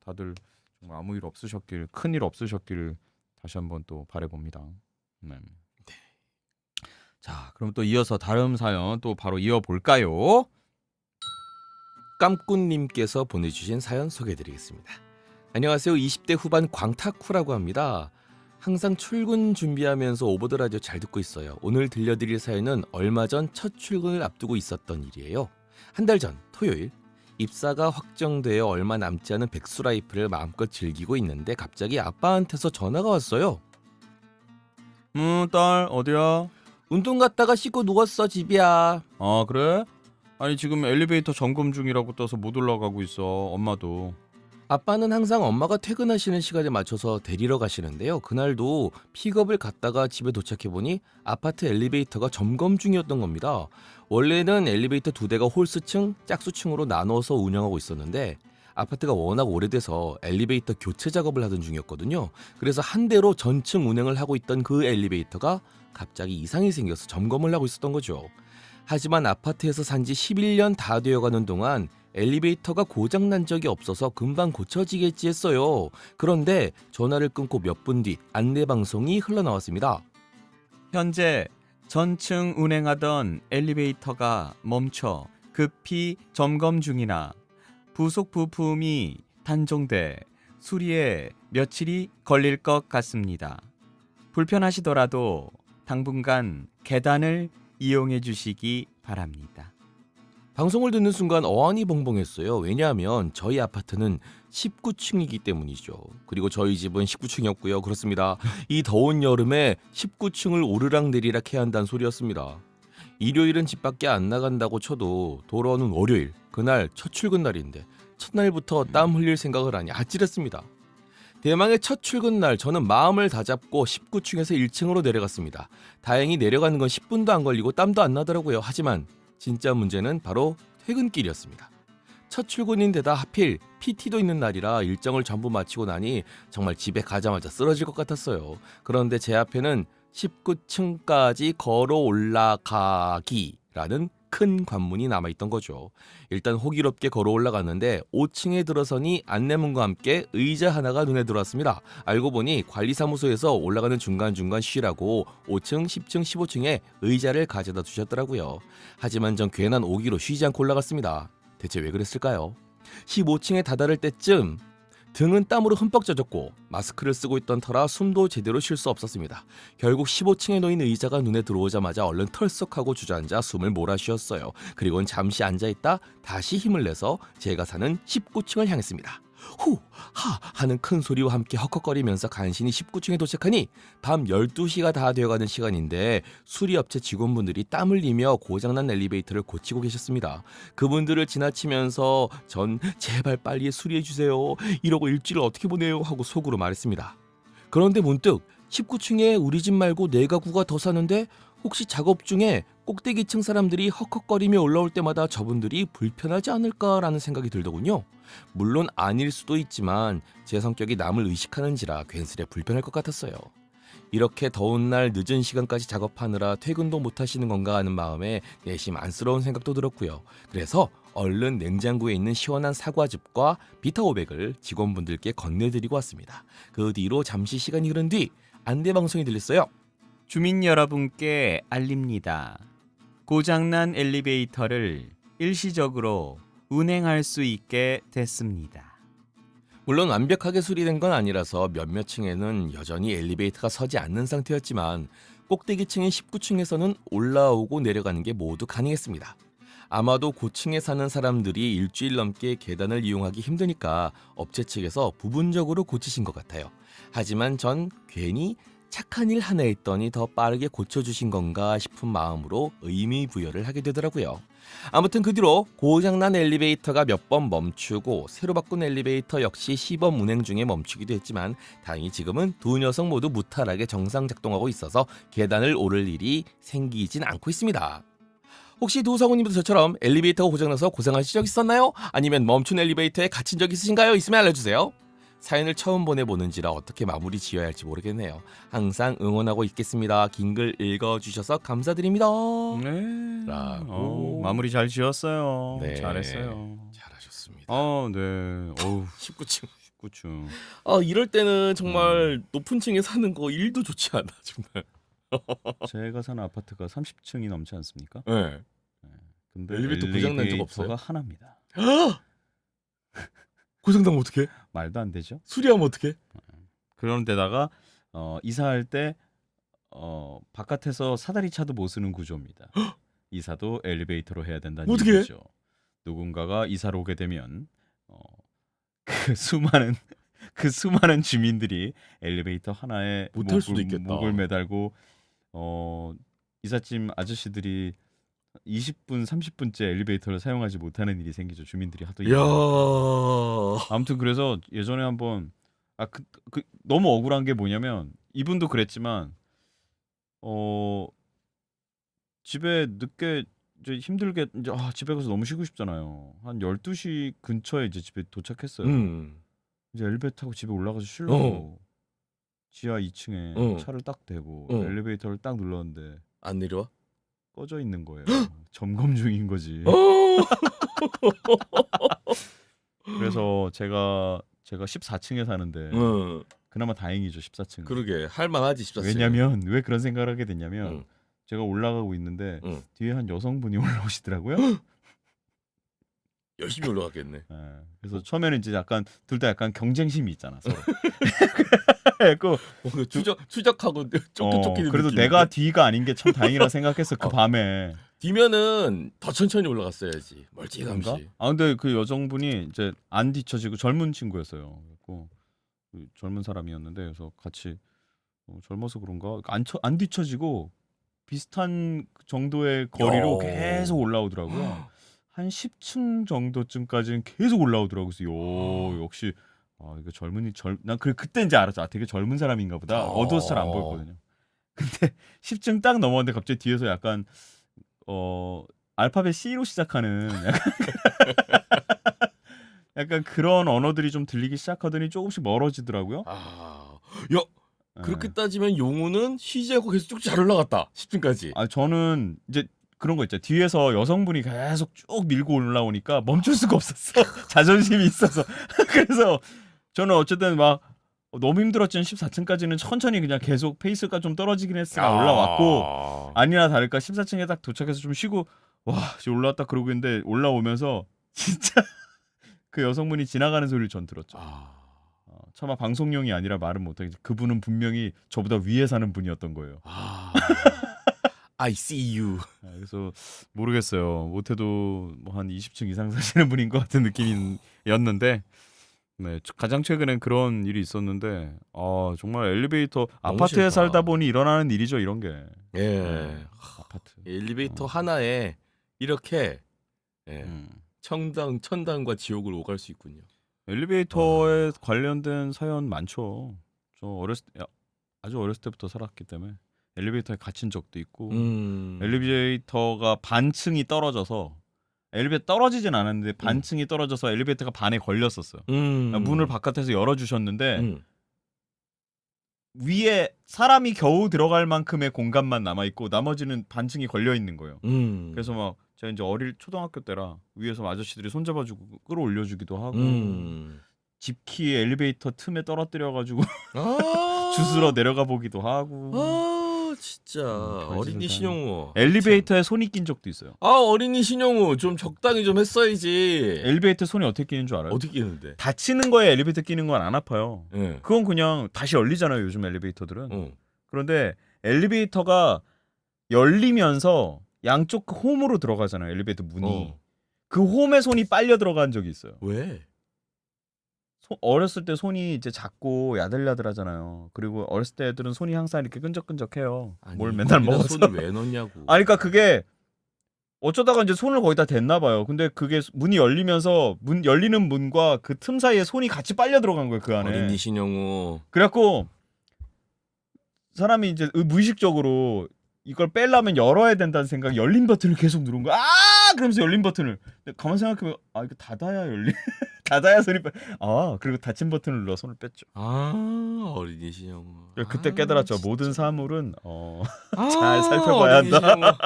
다들 정말 아무 일 없으셨길 큰 일 없으셨길 다시 한번 또 바라봅니다. 네. 자, 그럼 또 이어서 다음 사연 또 바로 이어볼까요? 깜꾼님께서 보내주신 사연 소개해드리겠습니다. 안녕하세요. 20대 후반 광타쿠라고 합니다. 항상 출근 준비하면서 오버드 라디오 잘 듣고 있어요. 오늘 들려드릴 사연은 얼마 전 첫 출근을 앞두고 있었던 일이에요. 한 달 전 토요일 입사가 확정되어 얼마 남지 않은 백수라이프를 마음껏 즐기고 있는데 갑자기 아빠한테서 전화가 왔어요. 딸 어디야? 운동 갔다가 씻고 누웠어 집이야. 그래? 아니 지금 엘리베이터 점검 중이라고 떠서 못 올라가고 있어. 엄마도. 아빠는 항상 엄마가 퇴근하시는 시간에 맞춰서 데리러 가시는데요. 그날도 픽업을 갔다가 집에 도착해보니 아파트 엘리베이터가 점검 중이었던 겁니다. 원래는 엘리베이터 2대가 홀스층, 짝수층으로 나눠서 운영하고 있었는데 아파트가 워낙 오래돼서 엘리베이터 교체 작업을 하던 중이었거든요. 그래서 한 대로 전층 운행을 하고 있던 그 엘리베이터가 갑자기 이상이 생겨서 점검을 하고 있었던 거죠. 하지만 아파트에서 산지 11년 다 되어가는 동안 엘리베이터가 고장난 적이 없어서 금방 고쳐지겠지 했어요. 그런데 전화를 끊고 몇 분 뒤 안내방송이 흘러나왔습니다. 현재 전층 운행하던 엘리베이터가 멈춰 급히 점검 중이나 부속 부품이 단종돼 수리에 며칠이 걸릴 것 같습니다. 불편하시더라도 당분간 계단을 이용해 주시기 바랍니다. 방송을 듣는 순간 어안이 벙벙했어요. 왜냐하면 저희 아파트는 19층이기 때문이죠. 그리고 저희 집은 19층이었고요. 그렇습니다. 이 더운 여름에 19층을 오르락내리락 해야 한다는 소리였습니다. 일요일은 집 밖에 안 나간다고 쳐도 돌아오는 월요일, 그날 첫 출근 날인데 첫날부터 땀 흘릴 생각을 하니 아찔했습니다. 대망의 첫 출근 날 저는 마음을 다잡고 19층에서 1층으로 내려갔습니다. 다행히 내려가는 건 10분도 안 걸리고 땀도 안 나더라고요. 하지만 진짜 문제는 바로 퇴근길이었습니다. 첫 출근인데다 하필 PT도 있는 날이라 일정을 전부 마치고 나니 정말 집에 가자마자 쓰러질 것 같았어요. 그런데 제 앞에는 19층까지 걸어 올라가기라는 큰 관문이 남아있던 거죠. 일단 호기롭게 걸어 올라갔는데 5층에 들어서니 안내문과 함께 의자 하나가 눈에 들어왔습니다. 알고 보니 관리사무소에서 올라가는 중간중간 쉬라고 5층, 10층, 15층에 의자를 가져다 두셨더라고요. 하지만 전 괜한 오기로 쉬지 않고 올라갔습니다. 대체 왜 그랬을까요? 15층에 다다를 때쯤 등은 땀으로 흠뻑 젖었고 마스크를 쓰고 있던 터라 숨도 제대로 쉴 수 없었습니다. 결국 15층에 놓인 의자가 눈에 들어오자마자 얼른 털썩하고 주저앉아 숨을 몰아쉬었어요. 그리고는 잠시 앉아있다 다시 힘을 내서 제가 사는 19층을 향했습니다. 후! 하! 하는 큰 소리와 함께 헉헉거리면서 간신히 19층에 도착하니 밤 12시가 다 되어가는 시간인데 수리업체 직원분들이 땀 흘리며 고장난 엘리베이터를 고치고 계셨습니다. 그분들을 지나치면서 전 제발 빨리 수리해주세요. 이러고 일주일을 어떻게 보내요? 하고 속으로 말했습니다. 그런데 문득 19층에 우리 집 말고 네 가구가 더 사는데 혹시 작업 중에 꼭대기층 사람들이 헉헉거리며 올라올 때마다 저분들이 불편하지 않을까라는 생각이 들더군요. 물론 아닐 수도 있지만 제 성격이 남을 의식하는지라 괜스레 불편할 것 같았어요. 이렇게 더운 날 늦은 시간까지 작업하느라 퇴근도 못 하시는 건가 하는 마음에 내심 안쓰러운 생각도 들었고요. 그래서 얼른 냉장고에 있는 시원한 사과즙과 비타오백을 직원분들께 건네드리고 왔습니다. 그 뒤로 잠시 시간이 흐른 뒤 안내방송이 들렸어요. 주민 여러분께 알립니다. 고장난 엘리베이터를 일시적으로 운행할 수 있게 됐습니다. 물론 완벽하게 수리된 건 아니라서 몇몇 층에는 여전히 엘리베이터가 서지 않는 상태였지만 꼭대기층인 19층에서는 올라오고 내려가는 게 모두 가능했습니다. 아마도 고층에 사는 사람들이 일주일 넘게 계단을 이용하기 힘드니까 업체 측에서 부분적으로 고치신 것 같아요. 하지만 전 괜히 착한 일 하나 했더니 더 빠르게 고쳐주신 건가 싶은 마음으로 의미 부여를 하게 되더라고요. 아무튼 그 뒤로 고장난 엘리베이터가 몇 번 멈추고 새로 바꾼 엘리베이터 역시 시범 운행 중에 멈추기도 했지만 다행히 지금은 두 녀석 모두 무탈하게 정상 작동하고 있어서 계단을 오를 일이 생기진 않고 있습니다. 혹시 두 성우님도 저처럼 엘리베이터가 고장나서 고생하신 적 있었나요? 아니면 멈춘 엘리베이터에 갇힌 적 있으신가요? 있으면 알려주세요. 사연을 처음 보내보는지라 어떻게 마무리 지어야 할지 모르겠네요. 항상 응원하고 있겠습니다. 긴 글 읽어주셔서 감사드립니다. 네. 라고. 마무리 잘 지었어요. 네. 잘했어요. 잘하셨습니다. 네. 어우, 19층. 19층. 이럴 때는 정말 높은 층에 사는 거 일도 좋지 않아 정말. 제가 사는 아파트가 30층이 넘지 않습니까? 네. 근데 엘리베이터 고장난 적 없어요? 엘리베이터가 하나입니다. 고장나면 어떡해? 말도 안 되죠? 수리하면 어떡해? 그런 데다가 이사할 때 바깥에서 사다리 차도 못 쓰는 구조입니다. 이사도 엘리베이터로 해야 된다는 어떡해? 얘기죠. 누군가가 이사를 오게 되면 그 수많은 주민들이 엘리베이터 하나에 못할 수도 있겠다. 목을 매달고 이삿짐 아저씨들이 20분, 30분째 엘리베이터를 사용하지 못하는 일이 생기죠. 주민들이 하도 이야. 아무튼 그래서 예전에 한번 너무 억울한 게 뭐냐면 이분도 그랬지만 집에 늦게 이제 힘들게 이제 집에 가서 너무 쉬고 싶잖아요. 한 12시 근처에 이제 집에 도착했어요. 이제 엘리베이터 타고 집에 올라가서 쉬려고 지하 2층에 차를 딱 대고 엘리베이터를 딱 눌렀는데 안 내려와? 꺼져 있는 거예요. 점검 중인 거지. 그래서 제가 14층에 사는데 그나마 다행이죠. 14층. 그러게 할만하지 14층. 왜냐면 왜 그런 생각을 하게 됐냐면 제가 올라가고 있는데 뒤에 한 여성분이 올라오시더라고요. 열심히 올라갔겠네. 그래서 처음에는 이제 약간 둘 다 약간 경쟁심이 있잖아 서로. 그래갖고 추적하고 쫓기는 그래도 느낌인데? 내가 뒤가 아닌 게 참 다행이라 생각했어. 그 밤에. 뒤면은 더 천천히 올라갔어야지. 멀찌감치. 그런가? 근데 그 여성분이 이제 안 뒤처지고 젊은 친구였어요. 그래서 그 젊은 사람이었는데 그래서 같이 젊어서 그런가 안 뒤처지고 비슷한 정도의 거리로 계속 올라오더라고요. 한 10층 정도쯤까지는 계속 올라오더라고요. 그래서 역시 이거 난 그때 이제 알았죠. 아, 되게 젊은 사람인가 보다. 어두워서 잘 안 보였거든요. 근데 10층 딱 넘었는데 갑자기 뒤에서 약간 알파벳 C로 시작하는 약간 그런 언어들이 좀 들리기 시작하더니 조금씩 멀어지더라고요. 야, 그렇게 네. 따지면 용우는 쉬지 않고 계속 쭉 잘 올라갔다. 10층까지. 저는 이제 그런 거 있죠. 뒤에서 여성분이 계속 쭉 밀고 올라오니까 멈출 수가 없었어. 자존심이 있어서. 그래서 저는 어쨌든 막 너무 힘들었지만 14층까지는 천천히 그냥 계속 페이스가 좀 떨어지긴 했으나 올라왔고, 아니나 다를까 14층에 딱 도착해서 좀 쉬고 와 이제 올라왔다 그러고 있는데 올라오면서 진짜 그 여성분이 지나가는 소리를 전 들었죠. 차마 방송용이 아니라 말은 못하겠지. 그분은 분명히 저보다 위에 사는 분이었던 거예요. I see you. 그래서 모르겠어요. 못해도 뭐 한 20층 이상 사시는 분인 것 같은 느낌이었는데, 네, 가장 최근엔 그런 일이 있었는데, 정말 엘리베이터 아파트에 싫다. 살다 보니 일어나는 일이죠, 이런 게. 예. 아파트. 엘리베이터 하나에 이렇게 음. 천당과 지옥을 오갈 수 있군요. 엘리베이터에 관련된 사연 많죠. 저 아주 어렸을 때부터 살았기 때문에 엘리베이터에 갇힌 적도 있고, 엘리베이터가 반층이 떨어져서 엘리베이터 떨어지진 않았는데 반층이 떨어져서 엘리베이터가 반에 걸렸었어요. 문을 바깥에서 열어주셨는데 위에 사람이 겨우 들어갈 만큼의 공간만 남아 있고 나머지는 반층이 걸려 있는 거예요. 그래서 막 제가 이제 어릴 초등학교 때라 위에서 아저씨들이 손잡아주고 끌어올려주기도 하고, 집키 엘리베이터 틈에 떨어뜨려가지고 주스러 내려가 보기도 하고. 진짜 별짓을 어린이 다 신용우. 엘리베이터에 손이 낀 적도 있어요. 어린이 신용우 좀 적당히 좀 했어야지. 엘리베이터 손이 어떻게 끼는 줄 알아요? 어떻게 끼는데? 닫히는 거에 엘리베이터 끼는 건 안 아파요. 예. 그건 그냥 다시 열리잖아요, 요즘 엘리베이터들은. 그런데 엘리베이터가 열리면서 양쪽 홈으로 들어가잖아요, 엘리베이터 문이. 그 홈에 손이 빨려 들어간 적이 있어요. 왜? 어렸을 때 손이 이제 작고 야들야들하잖아요. 그리고 어렸을 때 애들은 손이 항상 이렇게 끈적끈적해요. 뭘 맨날 먹어서. 손을 왜 넣냐고. 그러니까 그게 어쩌다가 이제 손을 거기다 댔나 봐요. 근데 그게 문이 열리면서 열리는 문과 그 틈 사이에 손이 같이 빨려 들어간 거예요, 그 안에. 어린이 신용우. 그래갖고 사람이 이제 무의식적으로 이걸 빼려면 열어야 된다는 생각, 열린 버튼을 계속 누른 거야. 그러면서 열린 버튼을. 근데 가만 생각해보면 이거 닫아야 열리. 닫아야 손이 그리고 닫힌 버튼을 눌러 손을 뺐죠. 어린이 신용우. 그때 깨달았죠. 진짜. 모든 사물은 잘 살펴봐야 한다.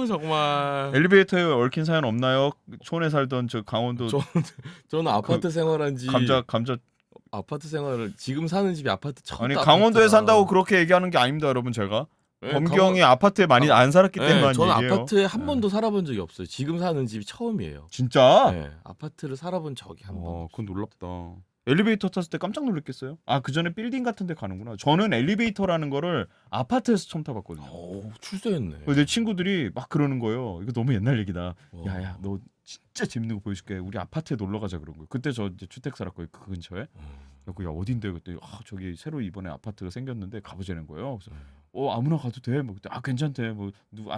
정말. 엘리베이터에 얽힌 사연 없나요? 촌에 살던 저 강원도. 저는 아파트 생활한지 감자. 아파트 생활을 지금 사는 집이 아파트 첫. 아니 강원도에 산다고 그렇게 얘기하는 게 아닙니다, 여러분. 제가 범경이 아파트에 많이 안 살았기 때문에 저는 얘기해요. 아파트에 한 번도 살아본 적이 없어요. 지금 사는 집이 처음이에요. 진짜? 네, 아파트를 살아본 적이 한 번. 그건 놀랍다. 엘리베이터 탔을 때 깜짝 놀랐겠어요? 그 전에 빌딩 같은 데 가는구나. 저는 엘리베이터라는 거를 아파트에서 처음 타봤거든요. 출세했네. 내 친구들이 막 그러는 거예요. 이거 너무 옛날 얘기다. 와. 야야, 너 진짜 재밌는 거 보여줄게. 우리 아파트에 놀러 가자 그런 거예요. 그때 저 이제 주택 살았거든요, 그 근처에. 야 어딘데? 그때 저기 새로 이번에 아파트가 생겼는데 가보자는 거예요. 그래서 아무나 가도 돼. 뭐 그때 괜찮대. 뭐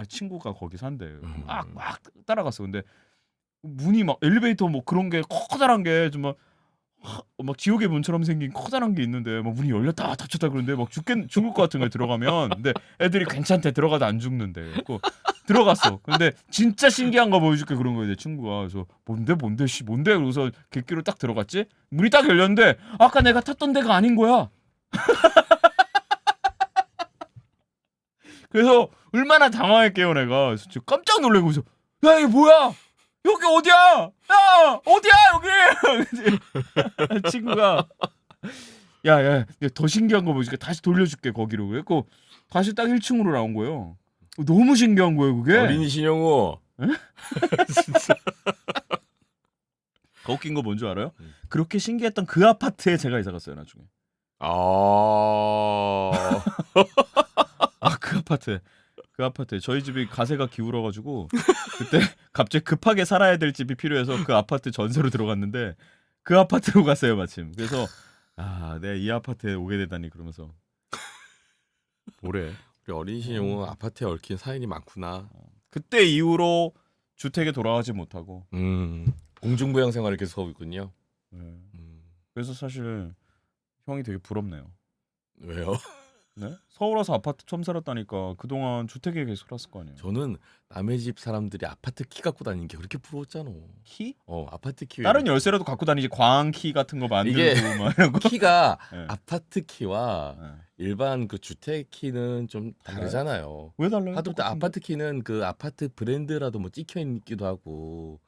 친구가 거기 산대. 막 따라갔어. 근데 문이 막 엘리베이터 뭐 그런 게 커다란 게 정말 막 지옥의 문처럼 생긴 커다란 게 있는데 막 문이 열렸다 닫혔다 그러는데 막 죽을 것 같은 거에 들어가면. 근데 애들이 괜찮대. 들어가도 안 죽는데. 그래서 들어갔어. 근데 진짜 신기한 거 보여줄게 그런 거예요, 내 친구가. 그래서 뭔데 그러고서 객기로 딱 들어갔지. 문이 딱 열렸는데 아까 내가 탔던 데가 아닌 거야. 그래서 얼마나 당황했게요, 내가. 그래서 진짜 깜짝 놀래고 있어. 야, 이게 뭐야? 여기 어디야? 야, 어디야 여기? 친구가 야, 더 신기한 거 보여줄게. 다시 돌려줄게 거기로. 그래고 다시 딱 1층으로 나온 거예요. 너무 신기한 거예요, 그게. 어린이 신용우. 진짜. 더 웃긴 거 뭔 줄 알아요? 그렇게 신기했던 그 아파트에 제가 이사 갔어요, 나중에. 그 아파트에 저희 집이 가세가 기울어가지고 그때 갑자기 급하게 살아야 될 집이 필요해서 그 아파트 전세로 들어갔는데 그 아파트로 갔어요, 마침. 그래서 내가 이 아파트에 오게 되다니 그러면서 뭐래. 우리 어린이 신용우 아파트에 얽힌 사연이 많구나. 그때 이후로 주택에 돌아가지 못하고 공중부양 생활을 계속하고 있군요. 네. 그래서 사실 형이 되게 부럽네요. 왜요? 네? 서울 와서 아파트 처음 살았다니까 그동안 주택에 계속 살았을 거 아니에요. 저는 남의 집 사람들이 아파트 키 갖고 다니는 게 그렇게 부러웠잖아. 키? 아파트 키. 다른 열쇠라도 갖고 다니지 광 키 같은 거 만들고 이게 막 이런 거. 키가 네. 아파트 키와 네. 일반 그 주택 키는 좀 다르잖아요. 왜 달라요? 하도 또 똑같은데? 아파트 키는 그 아파트 브랜드라도 뭐 찍혀 있기도 하고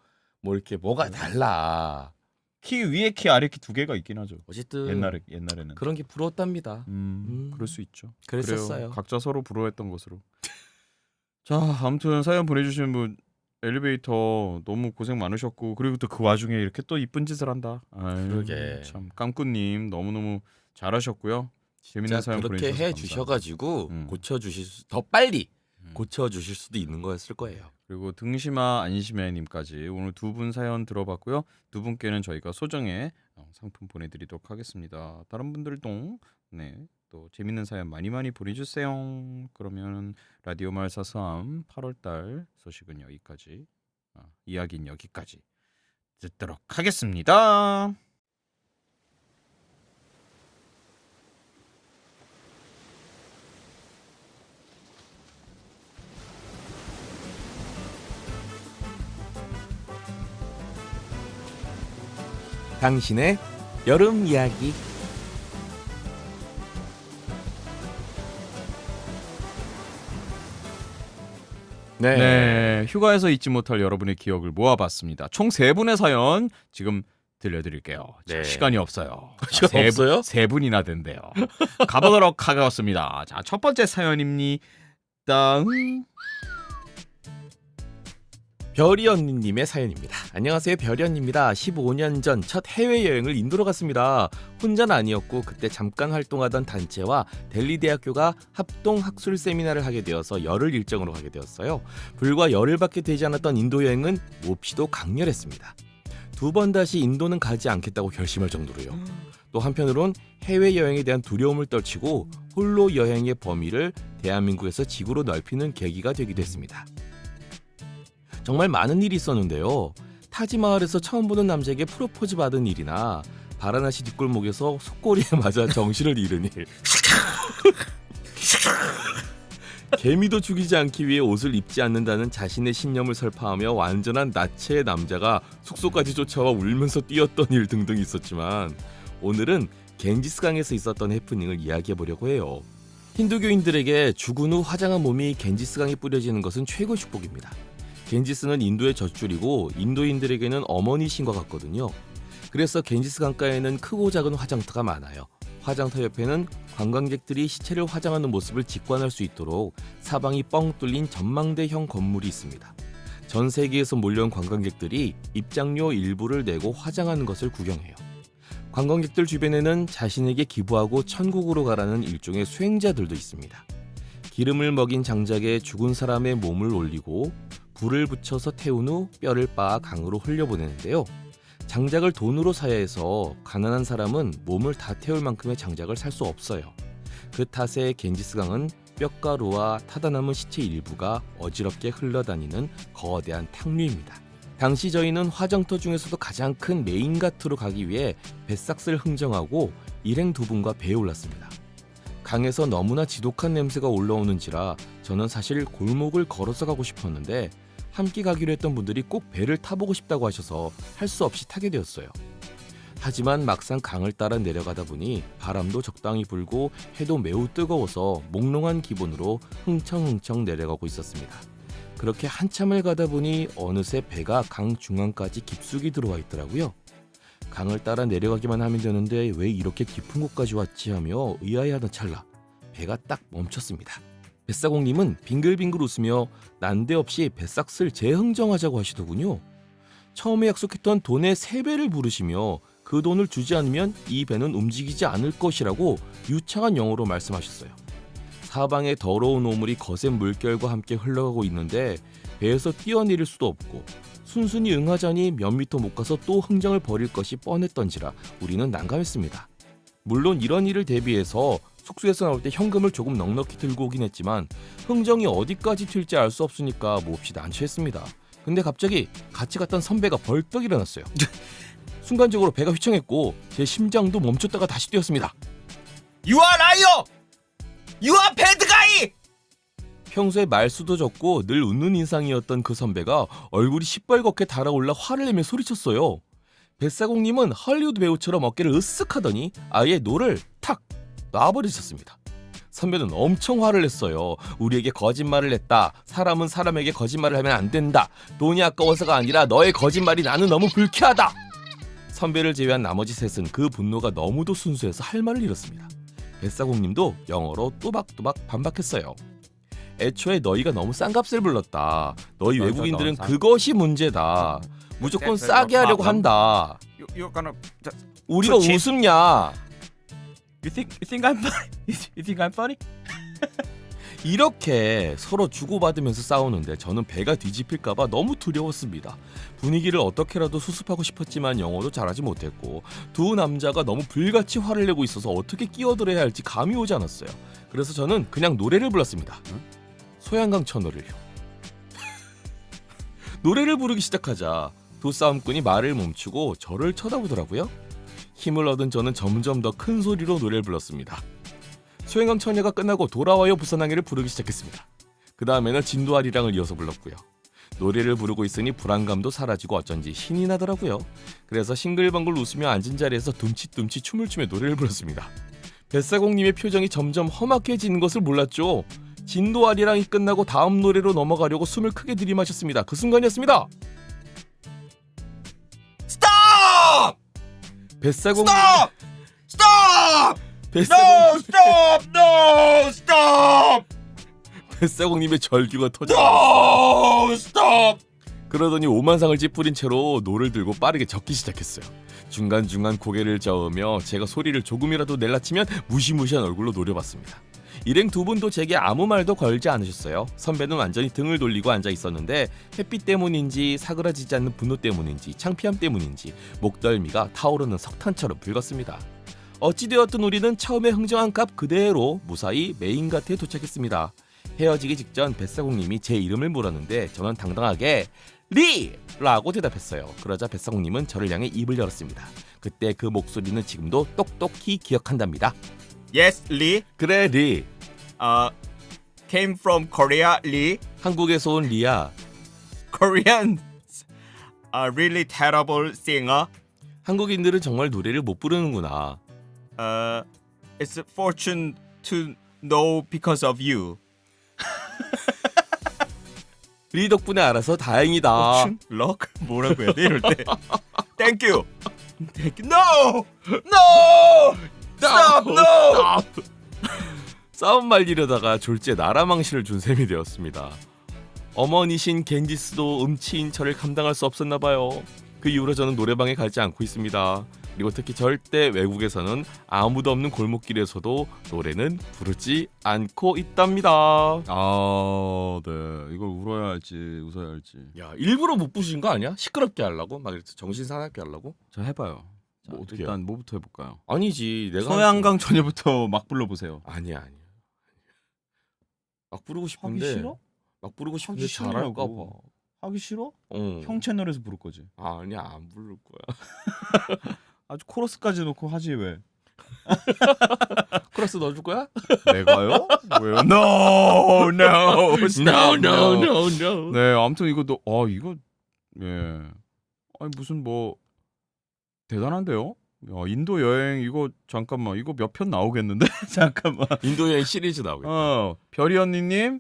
뭐 이렇게 뭐가 달라. 키 위에 키 아래 키 두 개가 있긴 하죠. 어쨌든 옛날에는. 그런 게 부러웠답니다. 그럴 수 있죠. 그랬었어요. 그래요. 각자 서로 부러워했던 것으로. 자, 아무튼 사연 보내주신 분 엘리베이터 너무 고생 많으셨고 그리고 또 그 와중에 이렇게 또 이쁜 짓을 한다. 아유, 그러게. 참 깜꾸님 너무너무 잘하셨고요. 재밌는 사연 그렇게 보내주셔서 해 감사합니다. 주셔가지고 음. 더 빨리 음. 고쳐주실 수도 있는 거였을 거예요. 그리고 등심아 안심해님까지 오늘 두 분 사연 들어봤고요. 두 분께는 저희가 소정의 상품 보내드리도록 하겠습니다. 다른 분들도 또 재밌는 사연 많이 보내주세요. 그러면 라디오 말사삼 8월달 소식은 여기까지, 이야기는 여기까지 듣도록 하겠습니다. 당신의 여름 이야기. 네, 휴가에서 잊지 못할 여러분의 기억을 모아봤습니다. 총 3분의 사연 지금 들려드릴게요. 자, 네. 시간이 없어요. 시간 없어요? 세 분이나 된대요. 가보도록 하겠습니다. 자, 첫 번째 사연입니다. 별이 언니님의 사연입니다. 안녕하세요, 별이 언니입니다. 15년 전 첫 해외여행을 인도로 갔습니다. 혼자는 아니었고 그때 잠깐 활동하던 단체와 델리 대학교가 합동 학술 세미나를 하게 되어서 열흘 일정으로 가게 되었어요. 불과 열흘밖에 되지 않았던 인도 여행은 몹시도 강렬했습니다. 2번 다시 인도는 가지 않겠다고 결심할 정도로요. 또 한편으론 해외여행에 대한 두려움을 떨치고 홀로 여행의 범위를 대한민국에서 지구로 넓히는 계기가 되기도 했습니다. 정말 많은 일이 있었는데요. 타지마을에서 처음 보는 남자에게 프로포즈 받은 일이나 바라나시 뒷골목에서 속꼬리에 맞아 정신을 잃은 일, 개미도 죽이지 않기 위해 옷을 입지 않는다는 자신의 신념을 설파하며 완전한 나체의 남자가 숙소까지 쫓아와 울면서 뛰었던 일 등등 있었지만 오늘은 겐지스강에서 있었던 해프닝을 이야기해보려고 해요. 힌두교인들에게 죽은 후 화장한 몸이 겐지스강에 뿌려지는 것은 최고 축복입니다. 겐지스는 인도의 젖줄이고 인도인들에게는 어머니 신과 같거든요. 그래서 겐지스 강가에는 크고 작은 화장터가 많아요. 화장터 옆에는 관광객들이 시체를 화장하는 모습을 직관할 수 있도록 사방이 뻥 뚫린 전망대형 건물이 있습니다. 전 세계에서 몰려온 관광객들이 입장료 일부를 내고 화장하는 것을 구경해요. 관광객들 주변에는 자신에게 기부하고 천국으로 가라는 일종의 수행자들도 있습니다. 기름을 먹인 장작에 죽은 사람의 몸을 올리고 불을 붙여서 태운 후 뼈를 빻아 강으로 흘려보내는데요. 장작을 돈으로 사야 해서 가난한 사람은 몸을 다 태울 만큼의 장작을 살 수 없어요. 그 탓에 겐지스강은 뼈가루와 타다 남은 시체 일부가 어지럽게 흘러다니는 거대한 탕류입니다. 당시 저희는 화장터 중에서도 가장 큰 메인가트로 가기 위해 뱃삭스를 흥정하고 일행 2분과 배에 올랐습니다. 강에서 너무나 지독한 냄새가 올라오는지라 저는 사실 골목을 걸어서 가고 싶었는데 함께 가기로 했던 분들이 꼭 배를 타보고 싶다고 하셔서 할 수 없이 타게 되었어요. 하지만 막상 강을 따라 내려가다 보니 바람도 적당히 불고 해도 매우 뜨거워서 몽롱한 기분으로 흥청흥청 내려가고 있었습니다. 그렇게 한참을 가다 보니 어느새 배가 강 중앙까지 깊숙이 들어와 있더라고요. 강을 따라 내려가기만 하면 되는데 왜 이렇게 깊은 곳까지 왔지 하며 의아해하던 찰나 배가 딱 멈췄습니다. 뱃사공님은 빙글빙글 웃으며 난데없이 뱃삭스를 재흥정하자고 하시더군요. 처음에 약속했던 돈의 3배를 부르시며 그 돈을 주지 않으면 이 배는 움직이지 않을 것이라고 유창한 영어로 말씀하셨어요. 사방에 더러운 오물이 거센 물결과 함께 흘러가고 있는데 배에서 뛰어내릴 수도 없고 순순히 응하자니 몇 미터 못 가서 또 흥정을 벌일 것이 뻔했던지라 우리는 난감했습니다. 물론 이런 일을 대비해서 숙소에서 나올 때 현금을 조금 넉넉히 들고 오긴 했지만 흥정이 어디까지 튈지 알 수 없으니까 몹시 난처했습니다. 근데 갑자기 같이 갔던 선배가 벌떡 일어났어요. 순간적으로 배가 휘청했고 제 심장도 멈췄다가 다시 뛰었습니다. You are liar! You are bad guy! 평소에 말수도 적고 늘 웃는 인상이었던 그 선배가 얼굴이 시뻘겋게 달아올라 화를 내며 소리쳤어요. 뱃사공님은 할리우드 배우처럼 어깨를 으쓱하더니 아예 노를 탁 놔버리셨습니다. 선배는 엄청 화를 냈어요. 우리에게 거짓말을 했다. 사람은 사람에게 거짓말을 하면 안 된다. 돈이 아까워서가 아니라 너의 거짓말이 나는 너무 불쾌하다. 선배를 제외한 나머지 셋은 그 분노가 너무도 순수해서 할 말을 잃었습니다. 뱃사공님도 영어로 또박또박 반박했어요. 애초에 너희가 너무 싼 값을 불렀다. 너희 외국인들은 그것이 문제다. 무조건 싸게 하려고 한다. You're gonna 우리가 웃음냐? You think I'm funny? You think I'm funny? 이렇게 서로 주고받으면서 싸우는데 저는 배가 뒤집힐까봐 너무 두려웠습니다. 분위기를 어떻게라도 수습하고 싶었지만 영어도 잘하지 못했고 두 남자가 너무 불같이 화를 내고 있어서 어떻게 끼어들어야 할지 감이 오지 않았어요. 그래서 저는 그냥 노래를 불렀습니다. 소양강 천호를요. 노래를 부르기 시작하자 두 싸움꾼이 말을 멈추고 저를 쳐다보더라고요. 힘을 얻은 저는 점점 더 큰 소리로 노래를 불렀습니다. 소양강 천녀가 끝나고 돌아와요 부산항해를 부르기 시작했습니다. 그 다음에는 진도아리랑을 이어서 불렀고요. 노래를 부르고 있으니 불안감도 사라지고 어쩐지 신이 나더라고요. 그래서 싱글벙글 웃으며 앉은 자리에서 둠칫둠칫 춤을 추며 노래를 불렀습니다. 뱃사공님의 표정이 점점 험악해지는 것을 몰랐죠. 진도아리랑이 끝나고 다음 노래로 넘어가려고 숨을 크게 들이마셨습니다. 그 순간이었습니다. 스톱! 뱃사공님 Stop! 뱃사공 Stop! No! Stop! 뱃사공님의 절규가 터져. No! Stop! 그러더니 오만상을 찌푸린 채로 노를 들고 빠르게 적기 시작했어요. 중간중간 고개를 저으며 제가 소리를 조금이라도 낼라치면 무시무시한 얼굴로 노려봤습니다. 일행 두 분도 제게 아무 말도 걸지 않으셨어요. 선배는 완전히 등을 돌리고 앉아 있었는데 햇빛 때문인지 사그라지지 않는 분노 때문인지 창피함 때문인지 목덜미가 타오르는 석탄처럼 붉었습니다. 어찌되었든 우리는 처음에 흥정한 값 그대로 무사히 메인가트에 도착했습니다. 헤어지기 직전 뱃사공님이 제 이름을 물었는데 저는 당당하게 리라고 대답했어요. 그러자 뱃사공님은 저를 향해 입을 열었습니다. 그때 그 목소리는 지금도 똑똑히 기억한답니다. Yes, Lee. 그래 리. Came from Korea, Lee. 한국에서 온 리야. Koreans are really terrible singer. 한국인들은 정말 노래를 못 부르는구나. It's a fortune to know because of you. 리 덕분에 알아서 다행이다. Fortune? Luck? 뭐라고 해야 돼 이럴 때? Thank you. Thank you. No! No! Stop! No! 싸움 말리려다가 졸지에 나라망신을 준 셈이 되었습니다. 어머니신 겐지스도 음치인 저를 감당할 수 없었나 봐요. 그 이후로 저는 노래방에 가지 않고 있습니다. 그리고 특히 절대 외국에서는 아무도 없는 골목길에서도 노래는 부르지 않고 있답니다. 아, 네. 이걸 울어야 할지 웃어야 할지. 야, 일부러 못 부신 거 아니야? 시끄럽게 하려고? 막 이렇게 정신 사납게 하려고? 자, 해봐요. 자, 뭐 어떻게 일단 뭐부터 해볼까요? 아니지. 내가 소양강 처녀부터 막 불러보세요. 아니야. 막 부르고 하기 싶은데 싫어? 막 부르고 싶은데 하기 잘할까 봐. 싫냐고. 하기 싫어? 어. 형 채널에서 부를 거지. 아니야, 안 부를 거야. 아주 코러스까지 놓고 하지 왜? 크로스 넣어줄 거야? 내가요? 왜요? No, no, No, no, no, no. 네, 아무튼 이거 이거 예, 아니 무슨 뭐 대단한데요? 야, 인도 여행 이거 잠깐만 이거 몇 편 나오겠는데? 잠깐만. 인도 여행 시리즈 나오겠다. 별이 언니님,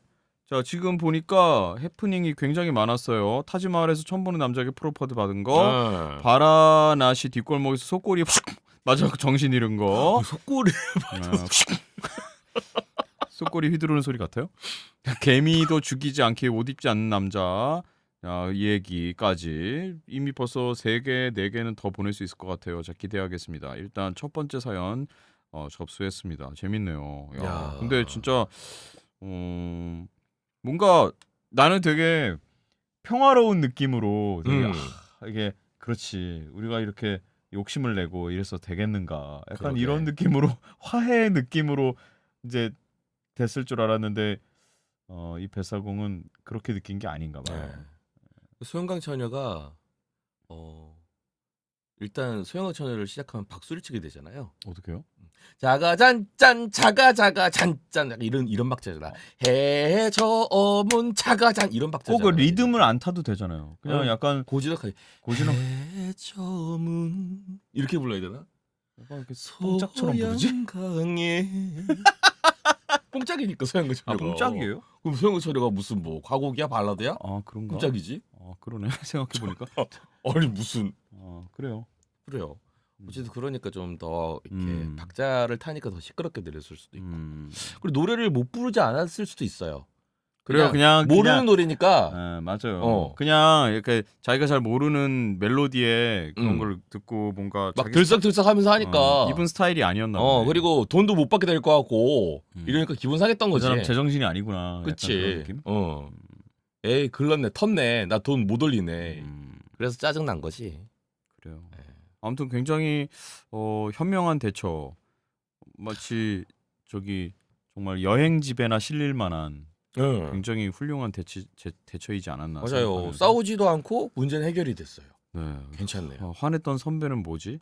자 지금 보니까 해프닝이 굉장히 많았어요. 타지마할에서 처음 보는 남자에게 프로포즈 받은 거, 바라나시 뒷골목에서 속꼬리 확 맞아 정신 잃은 거, 속골이 속꼬리 휘두르는 소리 같아요. 개미도 죽이지 않게 옷 입지 않는 남자. 야, 이 얘기까지 이미 벌써 3개, 4개는 더 보낼 수 있을 것 같아요. 자, 기대하겠습니다. 일단 첫 번째 사연 접수했습니다. 재밌네요. 야. 근데 진짜 뭔가 나는 되게 평화로운 느낌으로 되게 이게 그렇지. 우리가 이렇게 욕심을 내고 이래서 되겠는가. 약간 그러게. 이런 느낌으로 화해의 느낌으로 이제 됐을 줄 알았는데 이 뱃사공은 그렇게 느낀 게 아닌가 봐요. 소영강 처녀가 일단 소영어 천연을 시작하면 박수를 치게 되잖아요. 어떻게요? 자가잔짠 자가자가 잔짠 이런 박자잖아. 해저문 자가잔 이런 박자잖아. 꼭 그 리듬을 안 타도 되잖아요. 그냥 어. 약간 고즈넉하게 고즈넉 해저문 이렇게 불러야 되나? 약간 이렇게 뽕짝처럼 부르지? 소양강에 뽕짝이니까 소영어 아 천여가. 뽕짝이에요? 그럼 소영어 천여가 무슨 뭐 과곡이야 발라드야? 아 그런가? 뽕짝이지? 아 그러네 생각해 보니까. 아니 무슨 아 그래요. 그래요. 어쨌든 그러니까 좀 더 이렇게 음. 박자를 타니까 더 시끄럽게 들렸을 수도 있고 그리고 그리고 노래를 못 부르지 않았을 수도 있어요. 그래요. 그냥 모르는 노래니까 네, 맞아요. 어. 그냥 이렇게 자기가 잘 모르는 멜로디에 그런 음. 걸 듣고 뭔가 막 자기 들썩들썩하면서 하니까 이분 스타일이 아니었나 보네. 그리고 돈도 못 받게 될 것 같고 이러니까 기분 상했던 그 거지. 사람 제정신이 아니구나. 약간 그런 그치. 느낌? 에이 글렀네 텄네 나 돈 못 올리네. 음, 그래서 짜증 난 거지. 그래요. 네. 아무튼 굉장히 현명한 대처. 마치 저기 정말 여행집에나 실릴 만한 응. 굉장히 훌륭한 대처이지 않았나. 맞아요. 생각하는데. 싸우지도 않고 문제는 해결이 됐어요. 네. 괜찮네요. 화냈던 선배는 뭐지?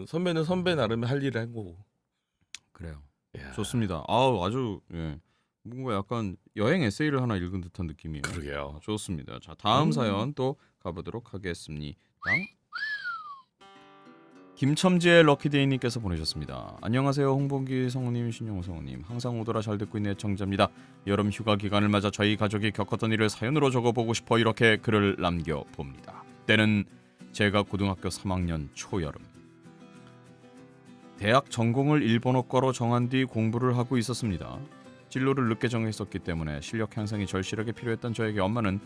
선배는 선배 나름의 할 일을 한 거고. 그래요. 야, 좋습니다. 아우 아주 예. 뭔가 약간 여행 에세이를 하나 읽은 듯한 느낌이에요. 그러게요. 좋습니다. 자 다음 사연 또 가보도록 하겠습니다. 김첨지의 럭키데이님께서 보내셨습니다. 안녕하세요 홍봉기 성우님 신용호 성우님 항상 오더라 잘 듣고 있는 애청자입니다. 여름 휴가 기간을 맞아 저희 가족이 겪었던 일을 사연으로 적어보고 싶어 이렇게 글을 남겨봅니다. 때는 제가 고등학교 3학년 초여름 대학 전공을 일본어과로 정한 뒤 공부를 하고 있었습니다. 진로를 늦게 정했었기 때문에 실력 향상이 절실하게 필요했던 저에게 엄마는